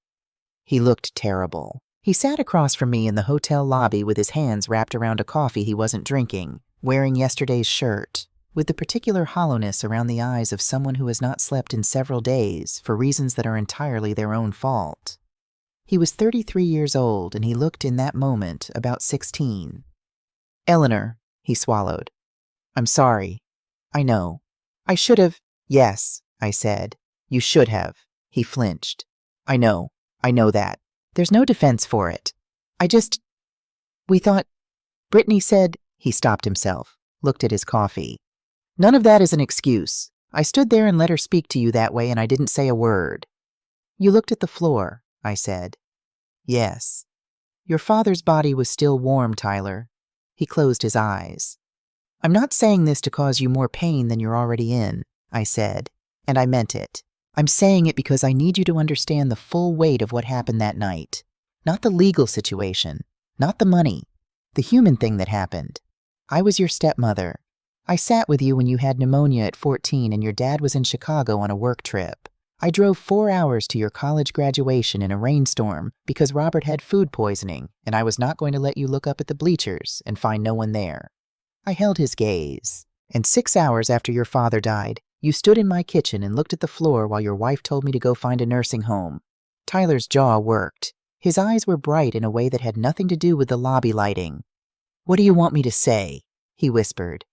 He looked terrible. He sat across from me in the hotel lobby with his hands wrapped around a coffee he wasn't drinking, wearing yesterday's shirt, with the particular hollowness around the eyes of someone who has not slept in several days for reasons that are entirely their own fault. He was 33 years old, and he looked in that moment about 16. Eleanor, he swallowed. I'm sorry. I know. I should have. Yes, I said. You should have. He flinched. I know that. There's no defense for it. We thought. Brittany said. He stopped himself, looked at his coffee. None of that is an excuse. I stood there and let her speak to you that way, and I didn't say a word. You looked at the floor, I said. Yes. Your father's body was still warm, Tyler. He closed his eyes. I'm not saying this to cause you more pain than you're already in, I said, and I meant it. I'm saying it because I need you to understand the full weight of what happened that night. Not the legal situation, not the money, the human thing that happened. I was your stepmother. I sat with you when you had pneumonia at 14 and your dad was in Chicago on a work trip. I drove 4 hours to your college graduation in a rainstorm because Robert had food poisoning, and I was not going to let you look up at the bleachers and find no one there. I held his gaze. And 6 hours after your father died, you stood in my kitchen and looked at the floor while your wife told me to go find a nursing home. Tyler's jaw worked. His eyes were bright in a way that had nothing to do with the lobby lighting. What do you want me to say? He whispered.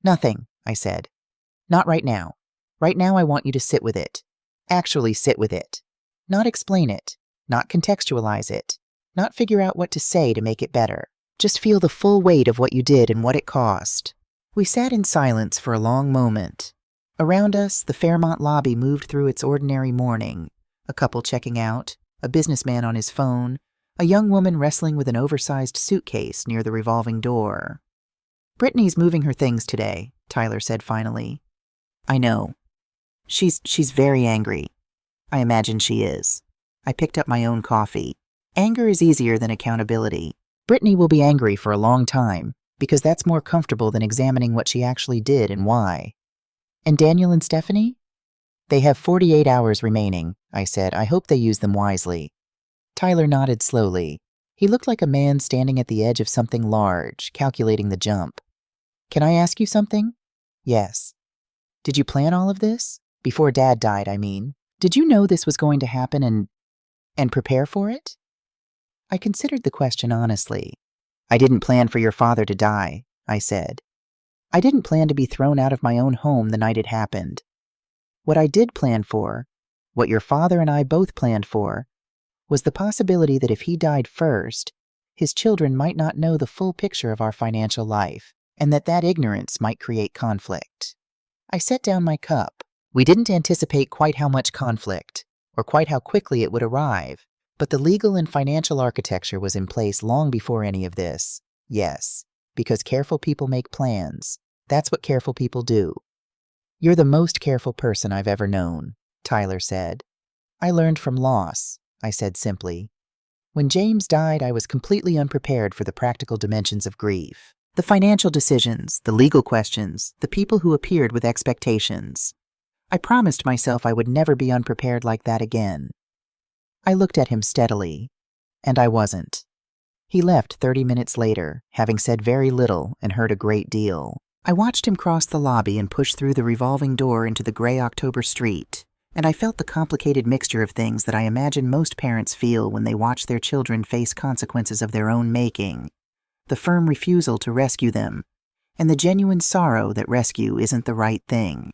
Nothing, I said. Not right now. Right now I want you to sit with it. Actually sit with it. Not explain it. Not contextualize it. Not figure out what to say to make it better. Just feel the full weight of what you did and what it cost. We sat in silence for a long moment. Around us, the Fairmont lobby moved through its ordinary morning. A couple checking out, a businessman on his phone, a young woman wrestling with an oversized suitcase near the revolving door. Brittany's moving her things today, Tyler said finally. I know. She's very angry. I imagine she is. I picked up my own coffee. Anger is easier than accountability. Brittany will be angry for a long time, because that's more comfortable than examining what she actually did and why. And Daniel and Stephanie? They have 48 hours remaining, I said. I hope they use them wisely. Tyler nodded slowly. He looked like a man standing at the edge of something large, calculating the jump. Can I ask you something? Yes. Did you plan all of this? Before Dad died, I mean. Did you know this was going to happen and prepare for it? I considered the question honestly. I didn't plan for your father to die, I said. I didn't plan to be thrown out of my own home the night it happened. What I did plan for, what your father and I both planned for, was the possibility that if he died first, his children might not know the full picture of our financial life, and that ignorance might create conflict. I set down my cup. We didn't anticipate quite how much conflict, or quite how quickly it would arrive, but the legal and financial architecture was in place long before any of this. Yes, because careful people make plans. That's what careful people do. You're the most careful person I've ever known, Tyler said. I learned from loss, I said simply. When James died, I was completely unprepared for the practical dimensions of grief. The financial decisions, the legal questions, the people who appeared with expectations. I promised myself I would never be unprepared like that again. I looked at him steadily, and I wasn't. He left 30 minutes later, having said very little and heard a great deal. I watched him cross the lobby and push through the revolving door into the gray October street, and I felt the complicated mixture of things that I imagine most parents feel when they watch their children face consequences of their own making. The firm refusal to rescue them, and the genuine sorrow that rescue isn't the right thing.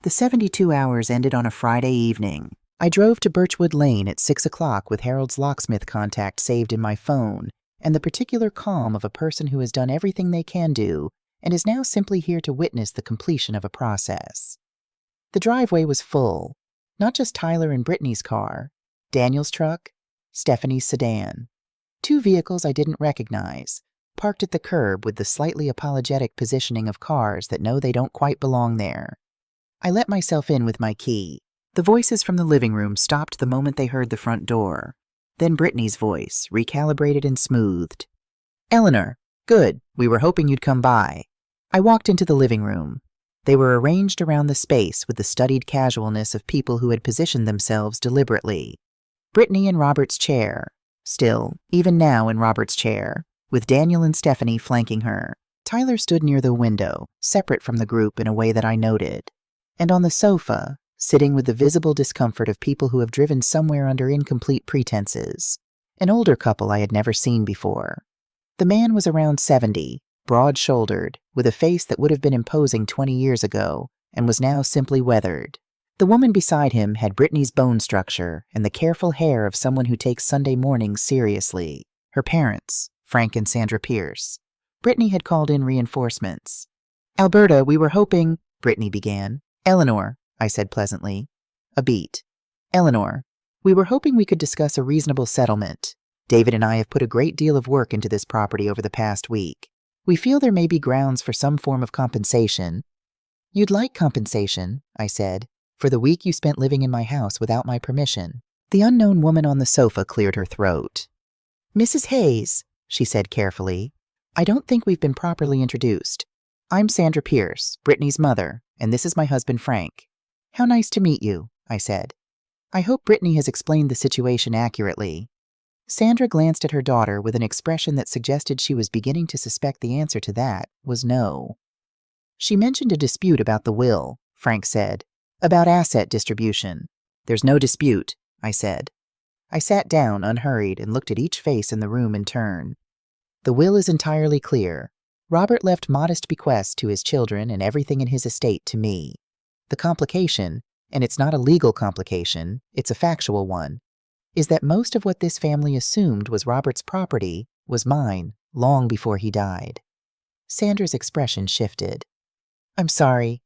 The 72 hours ended on a Friday evening. I drove to Birchwood Lane at 6 o'clock with Harold's locksmith contact saved in my phone and the particular calm of a person who has done everything they can do and is now simply here to witness the completion of a process. The driveway was full, not just Tyler and Brittany's car, Daniel's truck, Stephanie's sedan. 2 vehicles I didn't recognize, parked at the curb with the slightly apologetic positioning of cars that know they don't quite belong there. I let myself in with my key. The voices from the living room stopped the moment they heard the front door. Then Brittany's voice, recalibrated and smoothed. "Eleanor, good. We were hoping you'd come by." I walked into the living room. They were arranged around the space with the studied casualness of people who had positioned themselves deliberately. Brittany in Robert's chair, still, even now in Robert's chair, with Daniel and Stephanie flanking her. Tyler stood near the window, separate from the group in a way that I noted. And on the sofa, sitting with the visible discomfort of people who have driven somewhere under incomplete pretenses, an older couple I had never seen before. The man was around 70, broad-shouldered, with a face that would have been imposing 20 years ago, and was now simply weathered. The woman beside him had Brittany's bone structure and the careful hair of someone who takes Sunday mornings seriously. Her parents, Frank and Sandra Pierce. Brittany had called in reinforcements. "Alberta, we were hoping," Brittany began. "Eleanor," I said pleasantly. A beat. "Eleanor, we were hoping we could discuss a reasonable settlement. David and I have put a great deal of work into this property over the past week. We feel there may be grounds for some form of compensation." "You'd like compensation," I said, "for the week you spent living in my house without my permission." The unknown woman on the sofa cleared her throat. "Mrs. Hayes," she said carefully, "I don't think we've been properly introduced. I'm Sandra Pierce, Brittany's mother, and this is my husband Frank." "How nice to meet you," I said. "I hope Brittany has explained the situation accurately." Sandra glanced at her daughter with an expression that suggested she was beginning to suspect the answer to that was no. "She mentioned a dispute about the will," Frank said, "about asset distribution." "There's no dispute," I said. I sat down, unhurried, and looked at each face in the room in turn. "The will is entirely clear. Robert left modest bequests to his children and everything in his estate to me. The complication, and it's not a legal complication, it's a factual one, is that most of what this family assumed was Robert's property was mine long before he died." Sandra's expression shifted. "I'm sorry.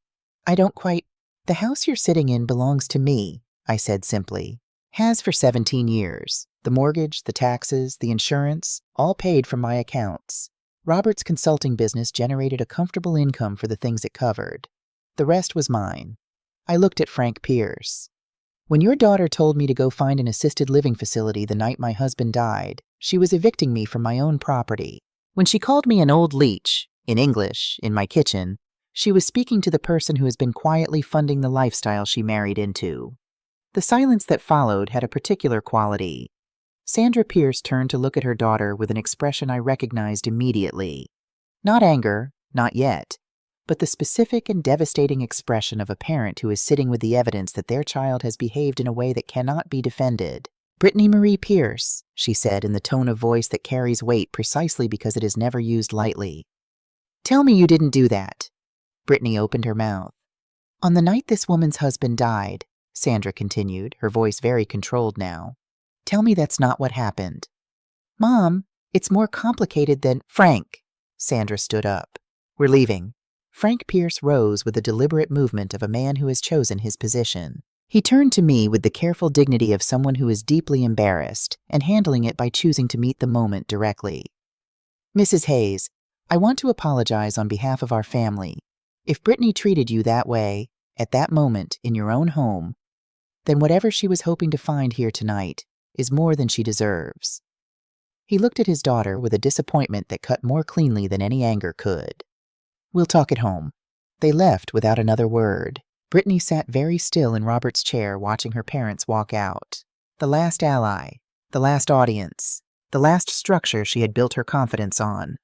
I don't quite— The house you're sitting in belongs to me," I said simply. "Has for 17 years. The mortgage, the taxes, the insurance, all paid from my accounts. Robert's consulting business generated a comfortable income for the things it covered. The rest was mine." I looked at Frank Pierce. "When your daughter told me to go find an assisted living facility the night my husband died, she was evicting me from my own property. When she called me an old leech, in English, in my kitchen, she was speaking to the person who has been quietly funding the lifestyle she married into." The silence that followed had a particular quality. Sandra Pierce turned to look at her daughter with an expression I recognized immediately. Not anger, not yet, but the specific and devastating expression of a parent who is sitting with the evidence that their child has behaved in a way that cannot be defended. "Brittany Marie Pierce," she said in the tone of voice that carries weight precisely because it is never used lightly. "Tell me you didn't do that." Brittany opened her mouth. "On the night this woman's husband died," Sandra continued, her voice very controlled now, "tell me that's not what happened." "Mom, it's more complicated than—" "Frank!" Sandra stood up. "We're leaving." Frank Pierce rose with the deliberate movement of a man who has chosen his position. He turned to me with the careful dignity of someone who is deeply embarrassed and handling it by choosing to meet the moment directly. "Mrs. Hayes, I want to apologize on behalf of our family. If Brittany treated you that way, at that moment, in your own home, then whatever she was hoping to find here tonight is more than she deserves." He looked at his daughter with a disappointment that cut more cleanly than any anger could. "We'll talk at home." They left without another word. Brittany sat very still in Robert's chair watching her parents walk out. The last ally, the last audience, the last structure she had built her confidence on.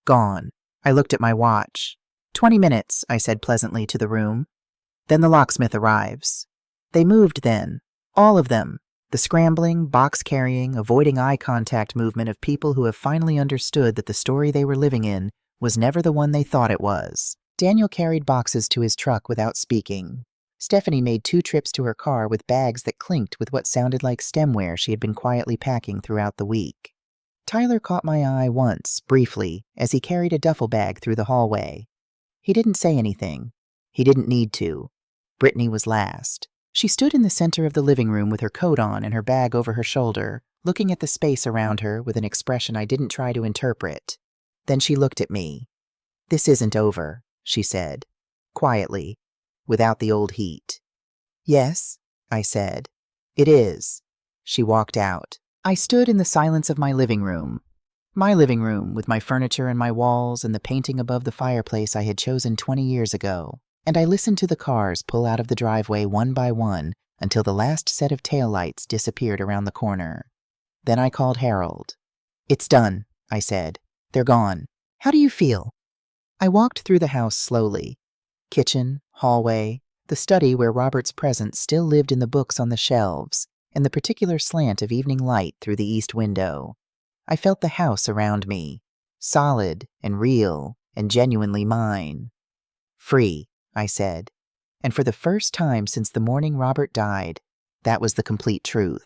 Gone. I looked at my watch. 20 minutes, I said pleasantly to the room. Then the locksmith arrives. They moved then. All of them. The scrambling, box-carrying, avoiding eye contact movement of people who have finally understood that the story they were living in was never the one they thought it was. Daniel carried boxes to his truck without speaking. Stephanie made 2 trips to her car with bags that clinked with what sounded like stemware she had been quietly packing throughout the week. Tyler caught my eye once, briefly, as he carried a duffel bag through the hallway. He didn't say anything. He didn't need to. Brittany was last. She stood in the center of the living room with her coat on and her bag over her shoulder, looking at the space around her with an expression I didn't try to interpret. Then she looked at me. "This isn't over," she said, quietly, without the old heat. "Yes," I said. "It is." She walked out. I stood in the silence of my living room. My living room, with my furniture and my walls and the painting above the fireplace I had chosen 20 years ago. And I listened to the cars pull out of the driveway one by one until the last set of taillights disappeared around the corner. Then I called Harold. "It's done," I said. "They're gone. How do you feel?" I walked through the house slowly. Kitchen, hallway, the study where Robert's presence still lived in the books on the shelves, and the particular slant of evening light through the east window. I felt the house around me, solid and real and genuinely mine. "Free," I said, and for the first time since the morning Robert died, that was the complete truth.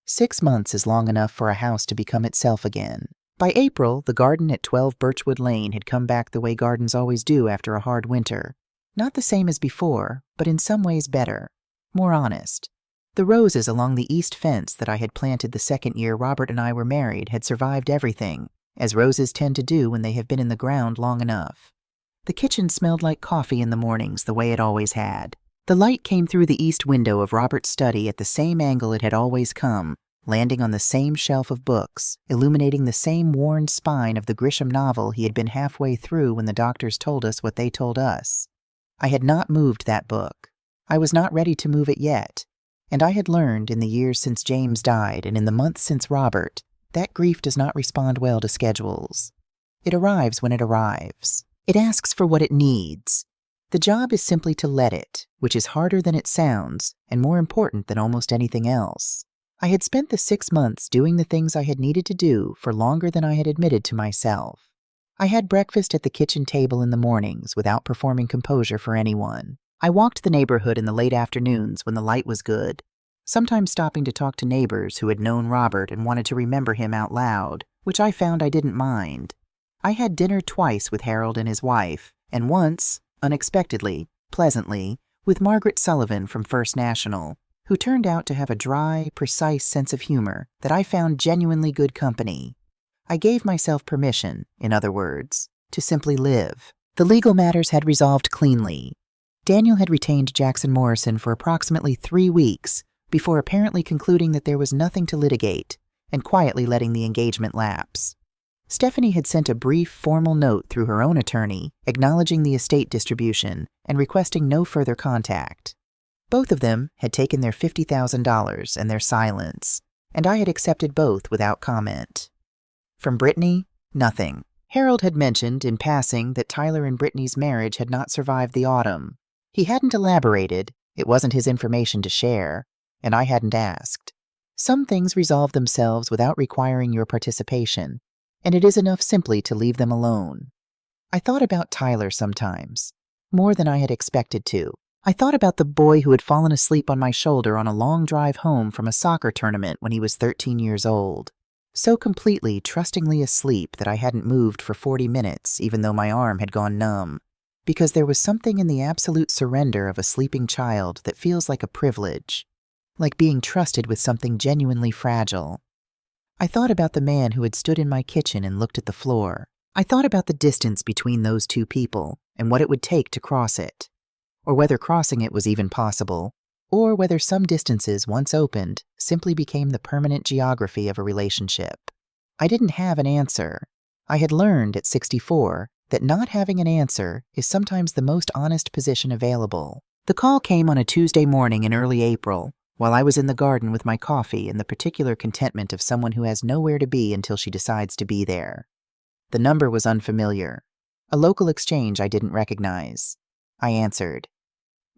6 months is long enough for a house to become itself again. By April, the garden at 12 Birchwood Lane had come back the way gardens always do after a hard winter. Not the same as before, but in some ways better, more honest. The roses along the east fence that I had planted the second year Robert and I were married had survived everything, as roses tend to do when they have been in the ground long enough. The kitchen smelled like coffee in the mornings the way it always had. The light came through the east window of Robert's study at the same angle it had always come, landing on the same shelf of books, illuminating the same worn spine of the Grisham novel he had been halfway through when the doctors told us what they told us. I had not moved that book. I was not ready to move it yet. And I had learned in the years since James died and in the months since Robert that grief does not respond well to schedules. It arrives when it arrives. It asks for what it needs. The job is simply to let it, which is harder than it sounds and more important than almost anything else. I had spent the 6 months doing the things I had needed to do for longer than I had admitted to myself. I had breakfast at the kitchen table in the mornings without performing composure for anyone. I walked the neighborhood in the late afternoons when the light was good, sometimes stopping to talk to neighbors who had known Robert and wanted to remember him out loud, which I found I didn't mind. I had dinner twice with Harold and his wife, and once, unexpectedly, pleasantly, with Margaret Sullivan from First National, who turned out to have a dry, precise sense of humor that I found genuinely good company. I gave myself permission, in other words, to simply live. The legal matters had resolved cleanly. Daniel had retained Jackson Morrison for approximately 3 weeks before apparently concluding that there was nothing to litigate and quietly letting the engagement lapse. Stephanie had sent a brief, formal note through her own attorney acknowledging the estate distribution and requesting no further contact. Both of them had taken their $50,000 and their silence, and I had accepted both without comment. From Brittany, nothing. Harold had mentioned, in passing, that Tyler and Brittany's marriage had not survived the autumn. He hadn't elaborated, it wasn't his information to share, and I hadn't asked. Some things resolve themselves without requiring your participation, and it is enough simply to leave them alone. I thought about Tyler sometimes, more than I had expected to. I thought about the boy who had fallen asleep on my shoulder on a long drive home from a soccer tournament when he was 13 years old. So completely, trustingly asleep that I hadn't moved for 40 minutes, even though my arm had gone numb. Because there was something in the absolute surrender of a sleeping child that feels like a privilege, like being trusted with something genuinely fragile. I thought about the man who had stood in my kitchen and looked at the floor. I thought about the distance between those two people and what it would take to cross it, or whether crossing it was even possible, or whether some distances, once opened, simply became the permanent geography of a relationship. I didn't have an answer. I had learned at 64 that not having an answer is sometimes the most honest position available. The call came on a Tuesday morning in early April, while I was in the garden with my coffee and the particular contentment of someone who has nowhere to be until she decides to be there. The number was unfamiliar, a local exchange I didn't recognize. I answered.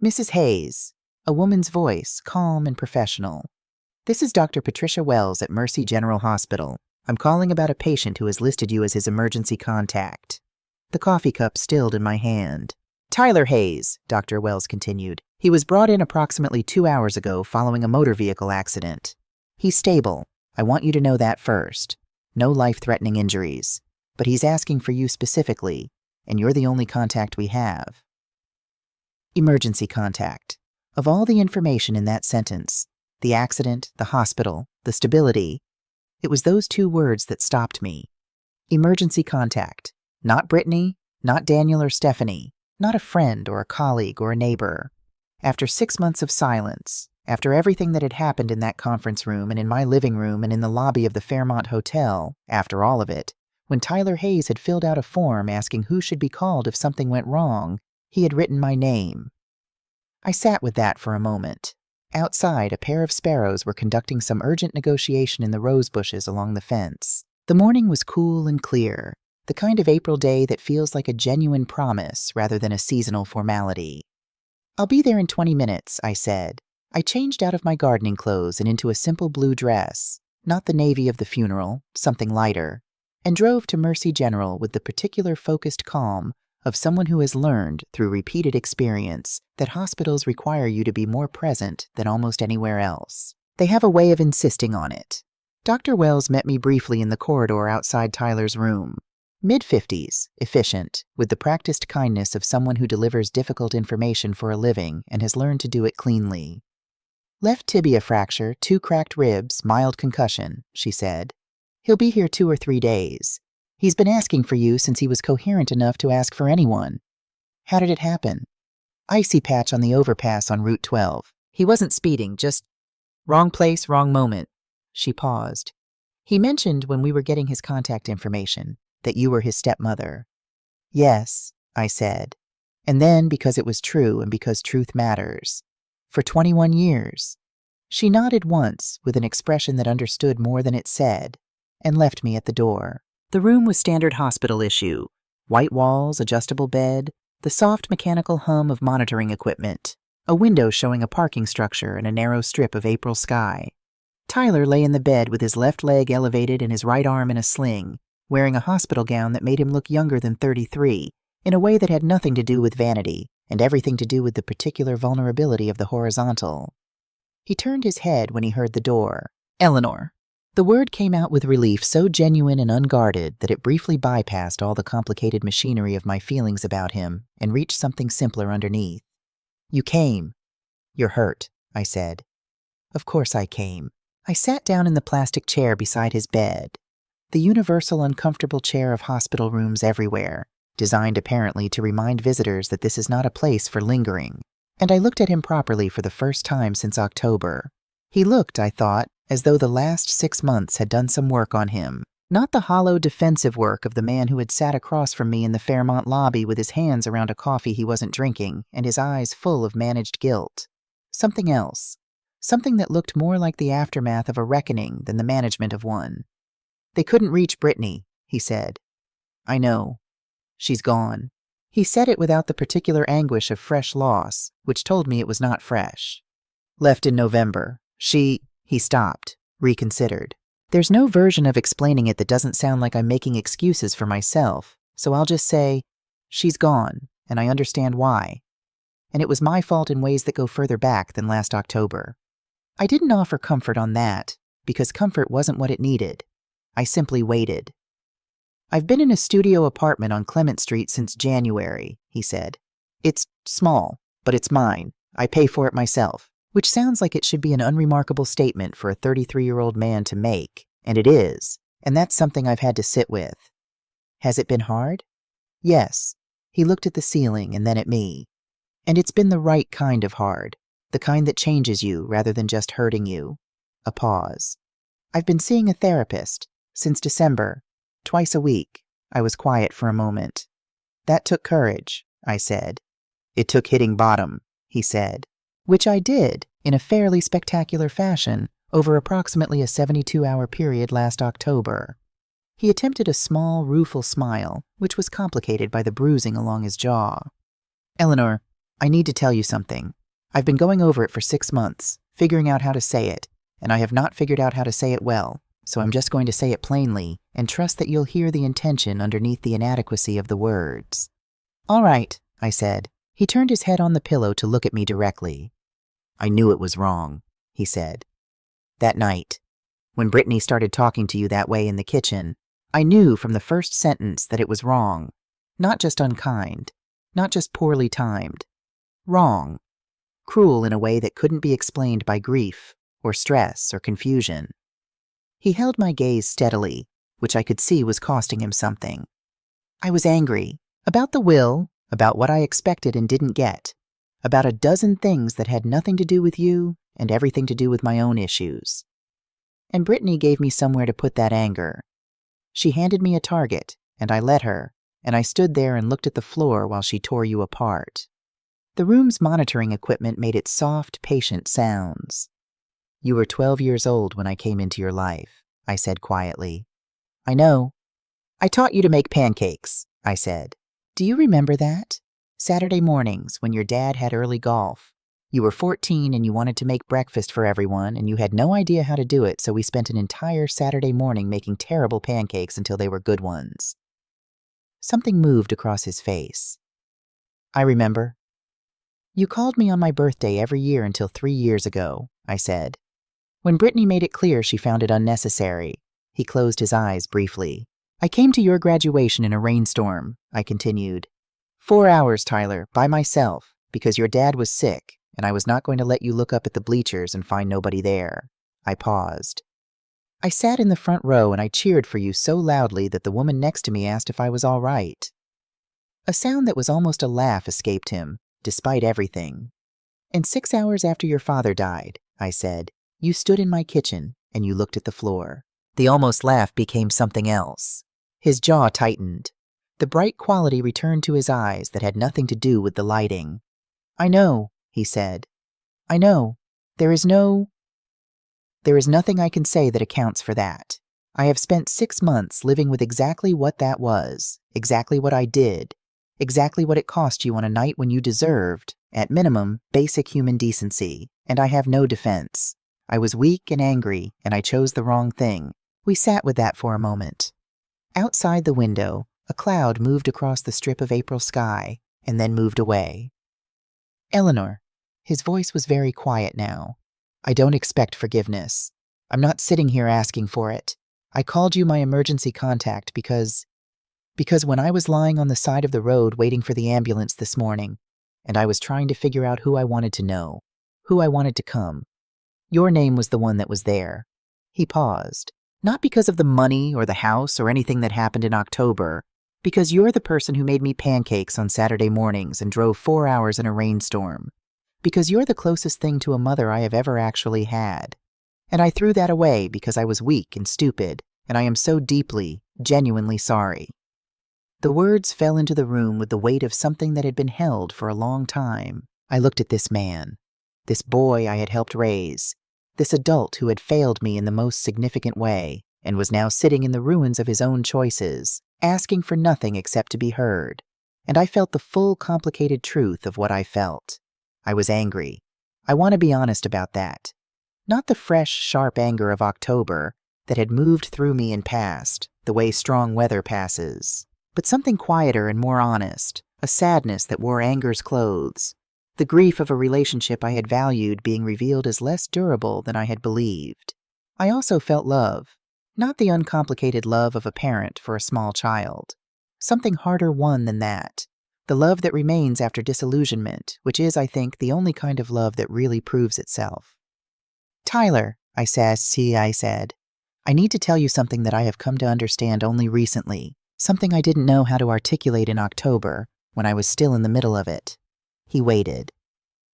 Mrs. Hayes, a woman's voice, calm and professional. This is Dr. Patricia Wells at Mercy General Hospital. I'm calling about a patient who has listed you as his emergency contact. The coffee cup stilled in my hand. Tyler Hayes, Dr. Wells continued. He was brought in approximately 2 hours ago following a motor vehicle accident. He's stable. I want you to know that first. No life-threatening injuries. But he's asking for you specifically, and you're the only contact we have. Emergency contact. Of all the information in that sentence, the accident, the hospital, the stability, it was those 2 words that stopped me. Emergency contact. Not Brittany, not Daniel or Stephanie, not a friend or a colleague or a neighbor. After 6 months of silence, after everything that had happened in that conference room and in my living room and in the lobby of the Fairmont Hotel, after all of it, when Tyler Hayes had filled out a form asking who should be called if something went wrong, he had written my name. I sat with that for a moment. Outside, a pair of sparrows were conducting some urgent negotiation in the rose bushes along the fence. The morning was cool and clear, the kind of April day that feels like a genuine promise rather than a seasonal formality. I'll be there in 20 minutes, I said. I changed out of my gardening clothes and into a simple blue dress, not the navy of the funeral, something lighter, and drove to Mercy General with the particular focused calm of someone who has learned through repeated experience that hospitals require you to be more present than almost anywhere else. They have a way of insisting on it. Dr. Wells met me briefly in the corridor outside Tyler's room. Mid-50s, efficient, with the practiced kindness of someone who delivers difficult information for a living and has learned to do it cleanly. Left tibia fracture, 2 cracked ribs, mild concussion, she said. He'll be here 2 or 3 days. He's been asking for you since he was coherent enough to ask for anyone. How did it happen? Icy patch on the overpass on Route 12. He wasn't speeding, just wrong place, wrong moment. She paused. He mentioned when we were getting his contact information that you were his stepmother. Yes, I said. And then, because it was true and because truth matters. For 21 years. She nodded once with an expression that understood more than it said, and left me at the door. The room was standard hospital issue. White walls, adjustable bed, the soft mechanical hum of monitoring equipment, a window showing a parking structure and a narrow strip of April sky. Tyler lay in the bed with his left leg elevated and his right arm in a sling, wearing a hospital gown that made him look younger than 33, in a way that had nothing to do with vanity and everything to do with the particular vulnerability of the horizontal. He turned his head when he heard the door. Eleanor. The word came out with relief so genuine and unguarded that it briefly bypassed all the complicated machinery of my feelings about him and reached something simpler underneath. You came. You're hurt, I said. Of course I came. I sat down in the plastic chair beside his bed, the universal uncomfortable chair of hospital rooms everywhere, designed apparently to remind visitors that this is not a place for lingering. And I looked at him properly for the first time since October. He looked, I thought, as though the last 6 months had done some work on him. Not the hollow defensive work of the man who had sat across from me in the Fairmont lobby with his hands around a coffee he wasn't drinking and his eyes full of managed guilt. Something else. Something that looked more like the aftermath of a reckoning than the management of one. They couldn't reach Brittany, he said. I know. She's gone. He said it without the particular anguish of fresh loss, which told me it was not fresh. Left in November. He stopped, reconsidered. There's no version of explaining it that doesn't sound like I'm making excuses for myself, so I'll just say, she's gone, and I understand why. And it was my fault in ways that go further back than last October. I didn't offer comfort on that, because comfort wasn't what it needed. I simply waited. I've been in a studio apartment on Clement Street since January, he said. It's small, but it's mine. I pay for it myself. Which sounds like it should be an unremarkable statement for a 33-year-old man to make, and it is, and that's something I've had to sit with. Has it been hard? Yes. He looked at the ceiling and then at me. And it's been the right kind of hard, the kind that changes you rather than just hurting you. A pause. I've been seeing a therapist, Since December. Twice a week. I was quiet for a moment. That took courage, I said. It took hitting bottom, he said. Which I did, in a fairly spectacular fashion, over approximately a 72-hour period last October. He attempted a small, rueful smile, which was complicated by the bruising along his jaw. Eleanor, I need to tell you something. I've been going over it for 6 months, figuring out how to say it, and I have not figured out how to say it well, so I'm just going to say it plainly and trust that you'll hear the intention underneath the inadequacy of the words. All right, I said. He turned his head on the pillow to look at me directly. I knew it was wrong, he said. That night, when Brittany started talking to you that way in the kitchen, I knew from the first sentence that it was wrong. Not just unkind, not just poorly timed. Wrong. Cruel in a way that couldn't be explained by grief, or stress, or confusion. He held my gaze steadily, which I could see was costing him something. I was angry. About the will, about what I expected and didn't get. About a dozen things that had nothing to do with you and everything to do with my own issues. And Brittany gave me somewhere to put that anger. She handed me a target, and I let her, and I stood there and looked at the floor while she tore you apart. The room's monitoring equipment made its soft, patient sounds. You were 12 years old when I came into your life, I said quietly. I know. I taught you to make pancakes, I said. Do you remember that? Saturday mornings when your dad had early golf. You were 14 and you wanted to make breakfast for everyone and you had no idea how to do it, so we spent an entire Saturday morning making terrible pancakes until they were good ones. Something moved across his face. I remember. You called me on my birthday every year until 3 years ago, I said. When Brittany made it clear she found it unnecessary, he closed his eyes briefly. I came to your graduation in a rainstorm, I continued. 4 hours, Tyler, by myself, because your dad was sick, and I was not going to let you look up at the bleachers and find nobody there. I paused. I sat in the front row and I cheered for you so loudly that the woman next to me asked if I was all right. A sound that was almost a laugh escaped him, despite everything. And 6 hours after your father died, I said, you stood in my kitchen and you looked at the floor. The almost laugh became something else. His jaw tightened. The bright quality returned to his eyes that had nothing to do with the lighting. I know, he said. I know. There is nothing I can say that accounts for that. I have spent 6 months living with exactly what that was, exactly what I did, exactly what it cost you on a night when you deserved, at minimum, basic human decency, and I have no defense. I was weak and angry, and I chose the wrong thing. We sat with that for a moment. Outside the window, a cloud moved across the strip of April sky, and then moved away. Eleanor, his voice was very quiet now. I don't expect forgiveness. I'm not sitting here asking for it. I called you my emergency contact because when I was lying on the side of the road waiting for the ambulance this morning, and I was trying to figure out who I wanted to know, who I wanted to come, your name was the one that was there. He paused. Not because of the money or the house or anything that happened in October, because you're the person who made me pancakes on Saturday mornings and drove 4 hours in a rainstorm. Because you're the closest thing to a mother I have ever actually had. And I threw that away because I was weak and stupid, and I am so deeply, genuinely sorry. The words fell into the room with the weight of something that had been held for a long time. I looked at this man, this boy I had helped raise, this adult who had failed me in the most significant way, and was now sitting in the ruins of his own choices, asking for nothing except to be heard. And I felt the full, complicated truth of what I felt. I was angry. I want to be honest about that. Not the fresh, sharp anger of October that had moved through me and passed, the way strong weather passes, but something quieter and more honest, a sadness that wore anger's clothes, the grief of a relationship I had valued being revealed as less durable than I had believed. I also felt love, not the uncomplicated love of a parent for a small child. Something harder won than that. The love that remains after disillusionment, which is, I think, the only kind of love that really proves itself. Tyler, I said, I need to tell you something that I have come to understand only recently, something I didn't know how to articulate in October, when I was still in the middle of it. He waited.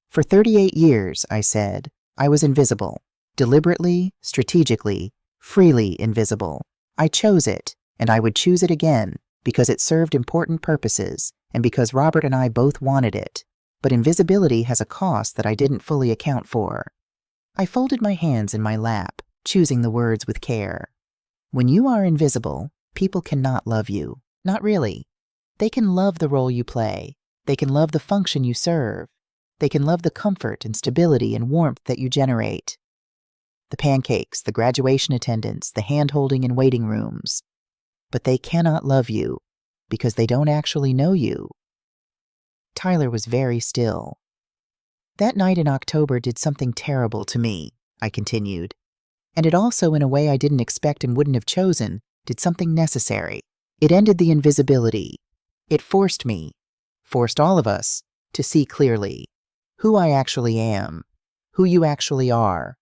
For 38 years, I said, I was invisible, deliberately, strategically, freely invisible. I chose it, and I would choose it again, because it served important purposes, and because Robert and I both wanted it. But invisibility has a cost that I didn't fully account for. I folded my hands in my lap, choosing the words with care. When you are invisible, people cannot love you. Not really. They can love the role you play. They can love the function you serve. They can love the comfort and stability and warmth that you generate. The pancakes, the graduation attendance, the hand-holding in waiting rooms. But they cannot love you because they don't actually know you. Tyler was very still. That night in October did something terrible to me, I continued. And it also, in a way I didn't expect and wouldn't have chosen, did something necessary. It ended the invisibility. It forced me, forced all of us, to see clearly who I actually am, who you actually are,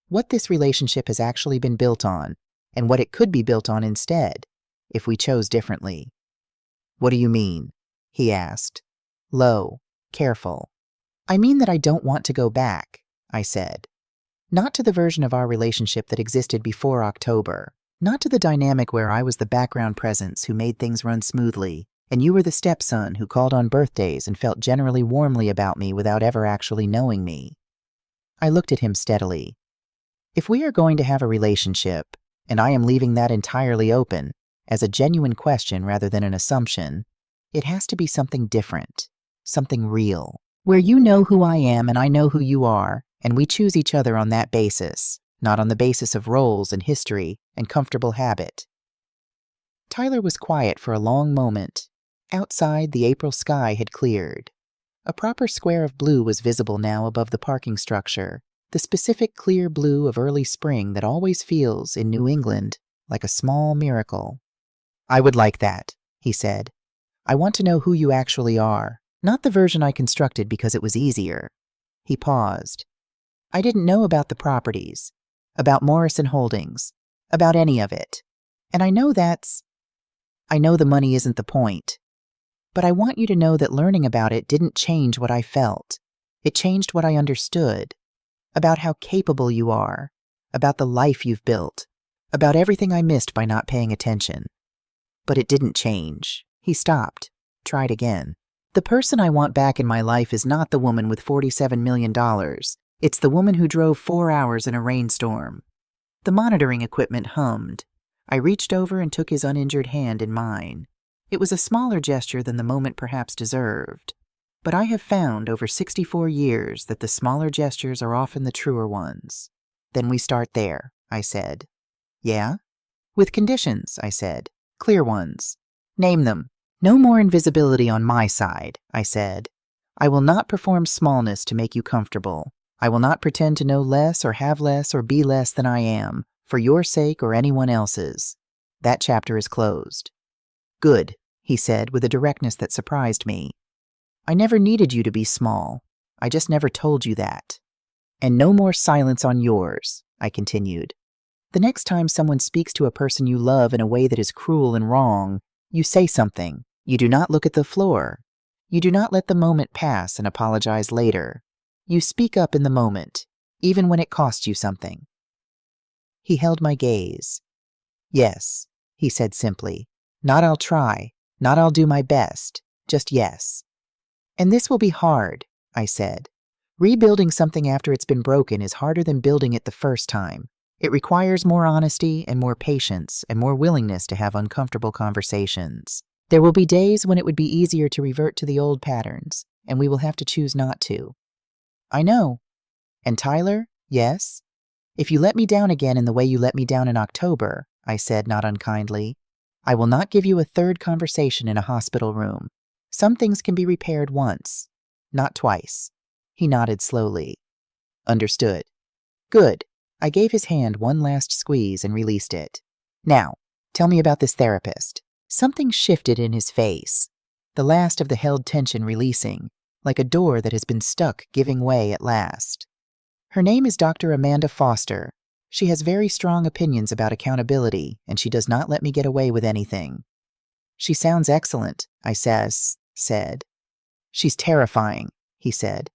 what this relationship has actually been built on, and what it could be built on instead, if we chose differently. What do you mean? He asked. Low, careful. I mean that I don't want to go back, I said. Not to the version of our relationship that existed before October. Not to the dynamic where I was the background presence who made things run smoothly, and you were the stepson who called on birthdays and felt generally warmly about me without ever actually knowing me. I looked at him steadily. If we are going to have a relationship, and I am leaving that entirely open, as a genuine question rather than an assumption, it has to be something different, something real, where you know who I am and I know who you are, and we choose each other on that basis, not on the basis of roles and history and comfortable habit. Tyler was quiet for a long moment. Outside, the April sky had cleared. A proper square of blue was visible now above the parking structure, the specific clear blue of early spring that always feels, in New England, like a small miracle. I would like that, he said. I want to know who you actually are, not the version I constructed because it was easier. He paused. I didn't know about the properties, about Morrison Holdings, about any of it. And I know the money isn't the point. But I want you to know that learning about it didn't change what I felt. It changed what I understood. About how capable you are. About the life you've built. About everything I missed by not paying attention. But it didn't change. He stopped. Tried again. The person I want back in my life is not the woman with $47 million. It's the woman who drove 4 hours in a rainstorm. The monitoring equipment hummed. I reached over and took his uninjured hand in mine. It was a smaller gesture than the moment perhaps deserved. But I have found over 64 years that the smaller gestures are often the truer ones. Then we start there, I said. Yeah? With conditions, I said. Clear ones. Name them. No more invisibility on my side, I said. I will not perform smallness to make you comfortable. I will not pretend to know less or have less or be less than I am, for your sake or anyone else's. That chapter is closed. Good, he said with a directness that surprised me. I never needed you to be small. I just never told you that. And no more silence on yours, I continued. The next time someone speaks to a person you love in a way that is cruel and wrong, you say something. You do not look at the floor. You do not let the moment pass and apologize later. You speak up in the moment, even when it costs you something. He held my gaze. Yes, he said simply. Not I'll try, not I'll do my best, just yes. And this will be hard, I said. Rebuilding something after it's been broken is harder than building it the first time. It requires more honesty and more patience and more willingness to have uncomfortable conversations. There will be days when it would be easier to revert to the old patterns, and we will have to choose not to. I know. And Tyler, yes? If you let me down again in the way you let me down in October, I said not unkindly, I will not give you a third conversation in a hospital room. Some things can be repaired once, not twice. He nodded slowly. Understood. Good. I gave his hand one last squeeze and released it. Now, tell me about this therapist. Something shifted in his face, the last of the held tension releasing, like a door that has been stuck giving way at last. Her name is Dr. Amanda Foster. She has very strong opinions about accountability, and she does not let me get away with anything. She sounds excellent, I said. She's terrifying, he said.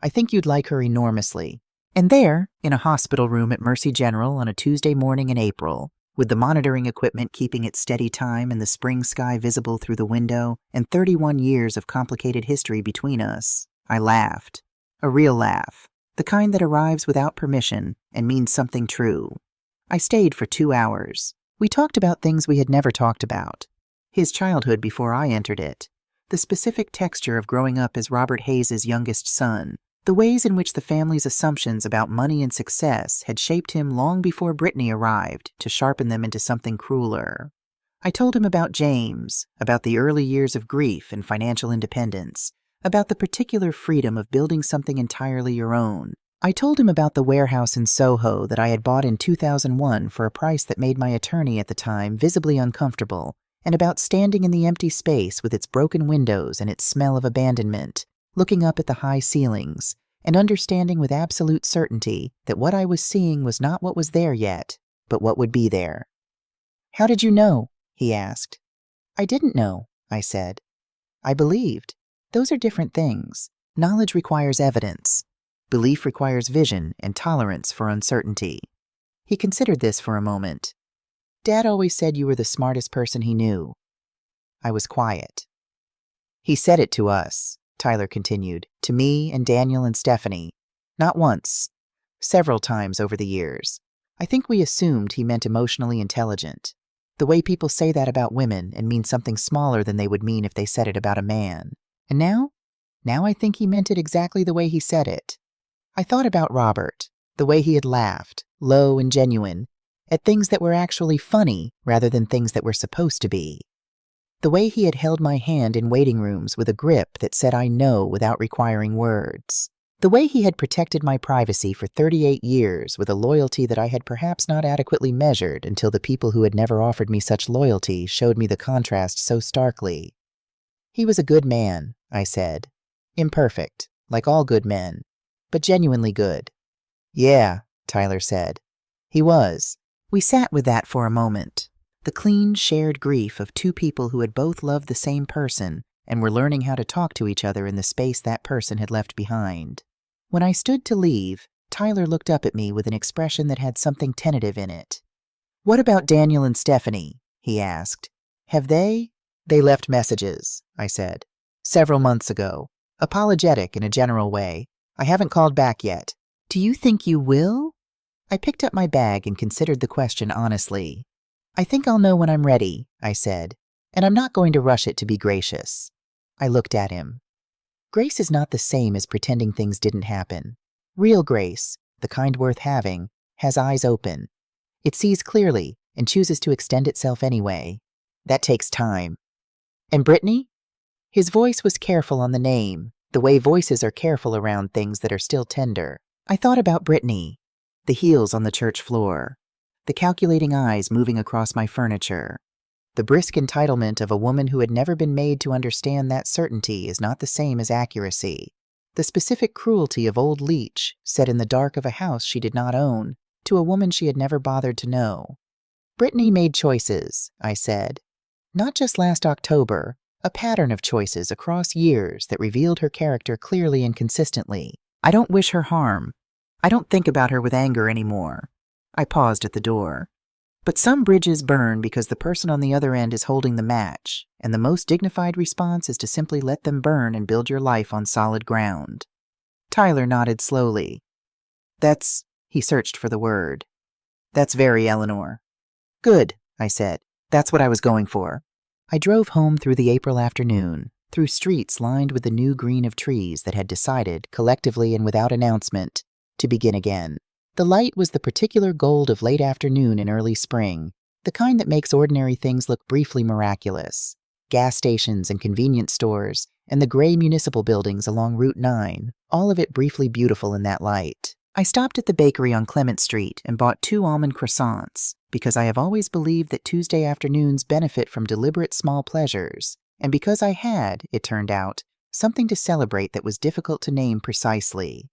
I think you'd like her enormously. And there, in a hospital room at Mercy General on a Tuesday morning in April, with the monitoring equipment keeping its steady time and the spring sky visible through the window and 31 years of complicated history between us. I laughed. A real laugh. The kind that arrives without permission and means something true. I stayed for 2 hours. We talked about things we had never talked about. His childhood before I entered it. The specific texture of growing up as Robert Hayes' youngest son. The ways in which the family's assumptions about money and success had shaped him long before Brittany arrived to sharpen them into something crueler. I told him about James, about the early years of grief and financial independence, about the particular freedom of building something entirely your own. I told him about the warehouse in Soho that I had bought in 2001 for a price that made my attorney at the time visibly uncomfortable, and about standing in the empty space with its broken windows and its smell of abandonment, looking up at the high ceilings, and understanding with absolute certainty that what I was seeing was not what was there yet, but what would be there. "How did you know?" he asked. "I didn't know," I said. "I believed. Those are different things. Knowledge requires evidence. Belief requires vision and tolerance for uncertainty." He considered this for a moment. "Dad always said you were the smartest person he knew." I was quiet. "He said it to us," Tyler continued, "to me and Daniel and Stephanie. Not once. Several times over the years. I think we assumed he meant emotionally intelligent. The way people say that about women and mean something smaller than they would mean if they said it about a man. And now I think he meant it exactly the way he said it. I thought about Robert, the way he had laughed, low and genuine, at things that were actually funny rather than things that were supposed to be. The way he had held my hand in waiting rooms with a grip that said I know without requiring words. The way he had protected my privacy for 38 years with a loyalty that I had perhaps not adequately measured until the people who had never offered me such loyalty showed me the contrast so starkly. "He was a good man," I said. "Imperfect, like all good men, but genuinely good." "Yeah," Tyler said. "He was." We sat with that for a moment. The clean, shared grief of two people who had both loved the same person and were learning how to talk to each other in the space that person had left behind. When I stood to leave, Tyler looked up at me with an expression that had something tentative in it. "What about Daniel and Stephanie?" he asked. "Have they—" "They left messages," I said. "Several months ago. Apologetic in a general way. I haven't called back yet." "Do you think you will?" I picked up my bag and considered the question honestly. "I think I'll know when I'm ready," I said, "and I'm not going to rush it to be gracious." I looked at him. Grace is not the same as pretending things didn't happen. Real grace, the kind worth having, has eyes open. It sees clearly and chooses to extend itself anyway. That takes time. "And Brittany?" His voice was careful on the name, the way voices are careful around things that are still tender. I thought about Brittany, the heels on the church floor, the calculating eyes moving across my furniture. The brisk entitlement of a woman who had never been made to understand that certainty is not the same as accuracy. The specific cruelty of old Leech, set in the dark of a house she did not own, to a woman she had never bothered to know. "Brittany made choices," I said. "Not just last October, a pattern of choices across years that revealed her character clearly and consistently. I don't wish her harm. I don't think about her with anger anymore." I paused at the door. "But some bridges burn because the person on the other end is holding the match, and the most dignified response is to simply let them burn and build your life on solid ground." Tyler nodded slowly. He searched for the word. "That's very Eleanor." "Good," I said. "That's what I was going for." I drove home through the April afternoon, through streets lined with the new green of trees that had decided, collectively and without announcement, to begin again. The light was the particular gold of late afternoon in early spring, the kind that makes ordinary things look briefly miraculous. Gas stations and convenience stores, and the gray municipal buildings along Route 9, all of it briefly beautiful in that light. I stopped at the bakery on Clement Street and bought 2 almond croissants, because I have always believed that Tuesday afternoons benefit from deliberate small pleasures, and because I had, it turned out, something to celebrate that was difficult to name precisely.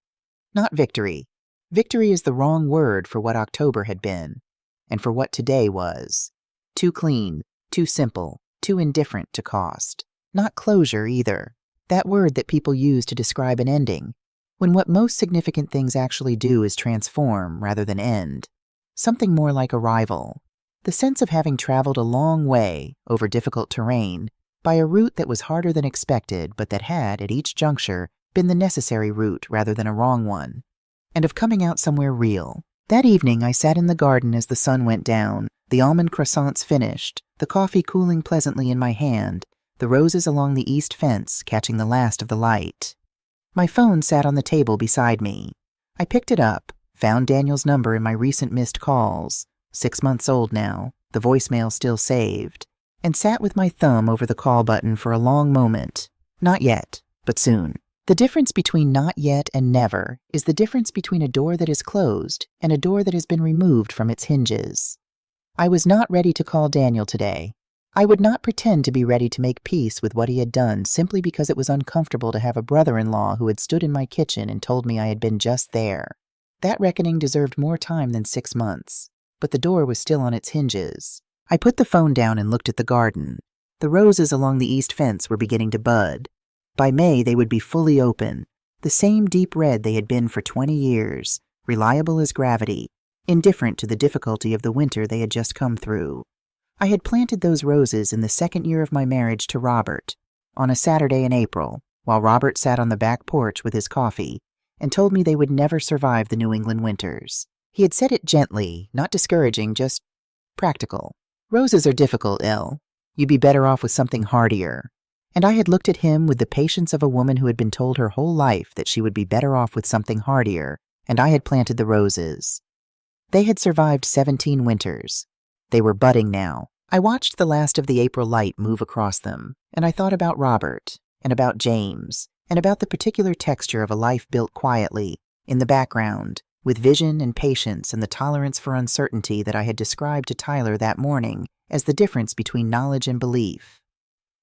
Not victory. Victory is the wrong word for what October had been, and for what today was. Too clean, too simple, too indifferent to cost. Not closure either, that word that people use to describe an ending, when what most significant things actually do is transform rather than end. Something more like arrival. The sense of having traveled a long way over difficult terrain by a route that was harder than expected but that had, at each juncture, been the necessary route rather than a wrong one. And of coming out somewhere real. That evening I sat in the garden as the sun went down, the almond croissants finished, the coffee cooling pleasantly in my hand, the roses along the east fence catching the last of the light. My phone sat on the table beside me. I picked it up, found Daniel's number in my recent missed calls, 6 months old now, the voicemail still saved, and sat with my thumb over the call button for a long moment. Not yet, but soon. The difference between not yet and never is the difference between a door that is closed and a door that has been removed from its hinges. I was not ready to call Daniel today. I would not pretend to be ready to make peace with what he had done simply because it was uncomfortable to have a brother-in-law who had stood in my kitchen and told me I had been just there. That reckoning deserved more time than 6 months, but the door was still on its hinges. I put the phone down and looked at the garden. The roses along the east fence were beginning to bud. By May, they would be fully open, the same deep red they had been for 20 years, reliable as gravity, indifferent to the difficulty of the winter they had just come through. I had planted those roses in the 2nd year of my marriage to Robert, on a Saturday in April, while Robert sat on the back porch with his coffee, and told me they would never survive the New England winters. He had said it gently, not discouraging, just practical. Roses are difficult, Elle. You'd be better off with something hardier. And I had looked at him with the patience of a woman who had been told her whole life that she would be better off with something hardier, and I had planted the roses. They had survived 17 winters. They were budding now. I watched the last of the April light move across them, and I thought about Robert, and about James, and about the particular texture of a life built quietly, in the background, with vision and patience and the tolerance for uncertainty that I had described to Tyler that morning as the difference between knowledge and belief.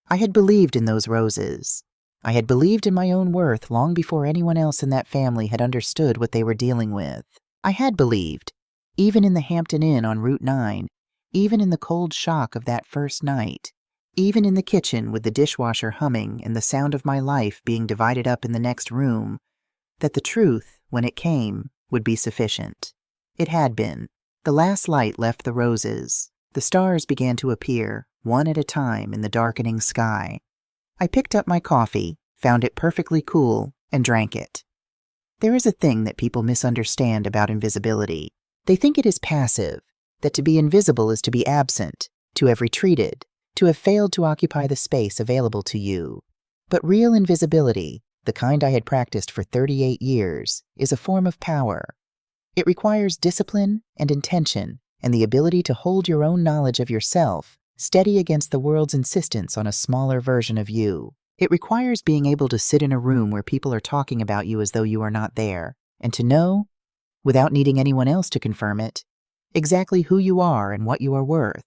I had believed in those roses. I had believed in my own worth long before anyone else in that family had understood what they were dealing with. I had believed, even in the Hampton Inn on Route 9, even in the cold shock of that first night, even in the kitchen with the dishwasher humming and the sound of my life being divided up in the next room, that the truth, when it came, would be sufficient. It had been. The last light left the roses. The stars began to appear, one at a time, in the darkening sky. I picked up my coffee, found it perfectly cool, and drank it. There is a thing that people misunderstand about invisibility. They think it is passive, that to be invisible is to be absent, to have retreated, to have failed to occupy the space available to you. But real invisibility, the kind I had practiced for 38 years, is a form of power. It requires discipline and intention, and the ability to hold your own knowledge of yourself steady against the world's insistence on a smaller version of you. It requires being able to sit in a room where people are talking about you as though you are not there, and to know, without needing anyone else to confirm it, exactly who you are and what you are worth.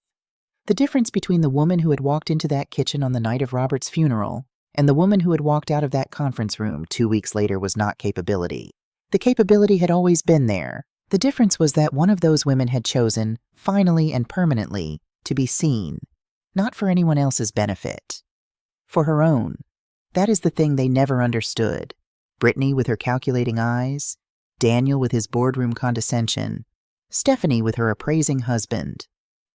The difference between the woman who had walked into that kitchen on the night of Robert's funeral and the woman who had walked out of that conference room 2 weeks later was not capability. The capability had always been there. The difference was that one of those women had chosen, finally and permanently, to be seen, not for anyone else's benefit, for her own. That is the thing they never understood. Brittany with her calculating eyes, Daniel with his boardroom condescension, Stephanie with her appraising husband.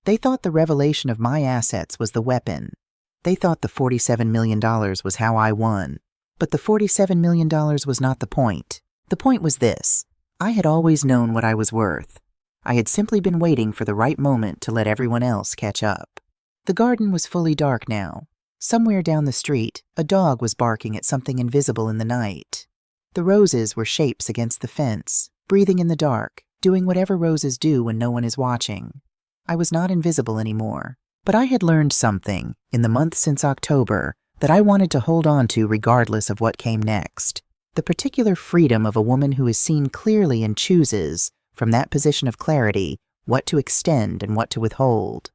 They thought the revelation of my assets was the weapon. They thought the $47 million was how I won. But the $47 million was not the point. The point was this. I had always known what I was worth. I had simply been waiting for the right moment to let everyone else catch up. The garden was fully dark now. Somewhere down the street, a dog was barking at something invisible in the night. The roses were shapes against the fence, breathing in the dark, doing whatever roses do when no one is watching. I was not invisible anymore. But I had learned something, in the month since October, that I wanted to hold on to regardless of what came next. The particular freedom of a woman who is seen clearly and chooses, from that position of clarity, what to extend and what to withhold.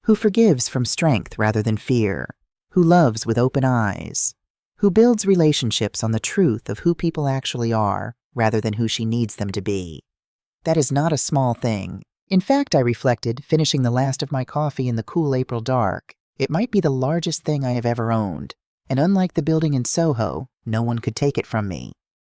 Who forgives from strength rather than fear. Who loves with open eyes. Who builds relationships on the truth of who people actually are rather than who she needs them to be. That is not a small thing. In fact, I reflected, finishing the last of my coffee in the cool April dark, it might be the largest thing I have ever owned, and unlike the building in Soho, no one could take it from me.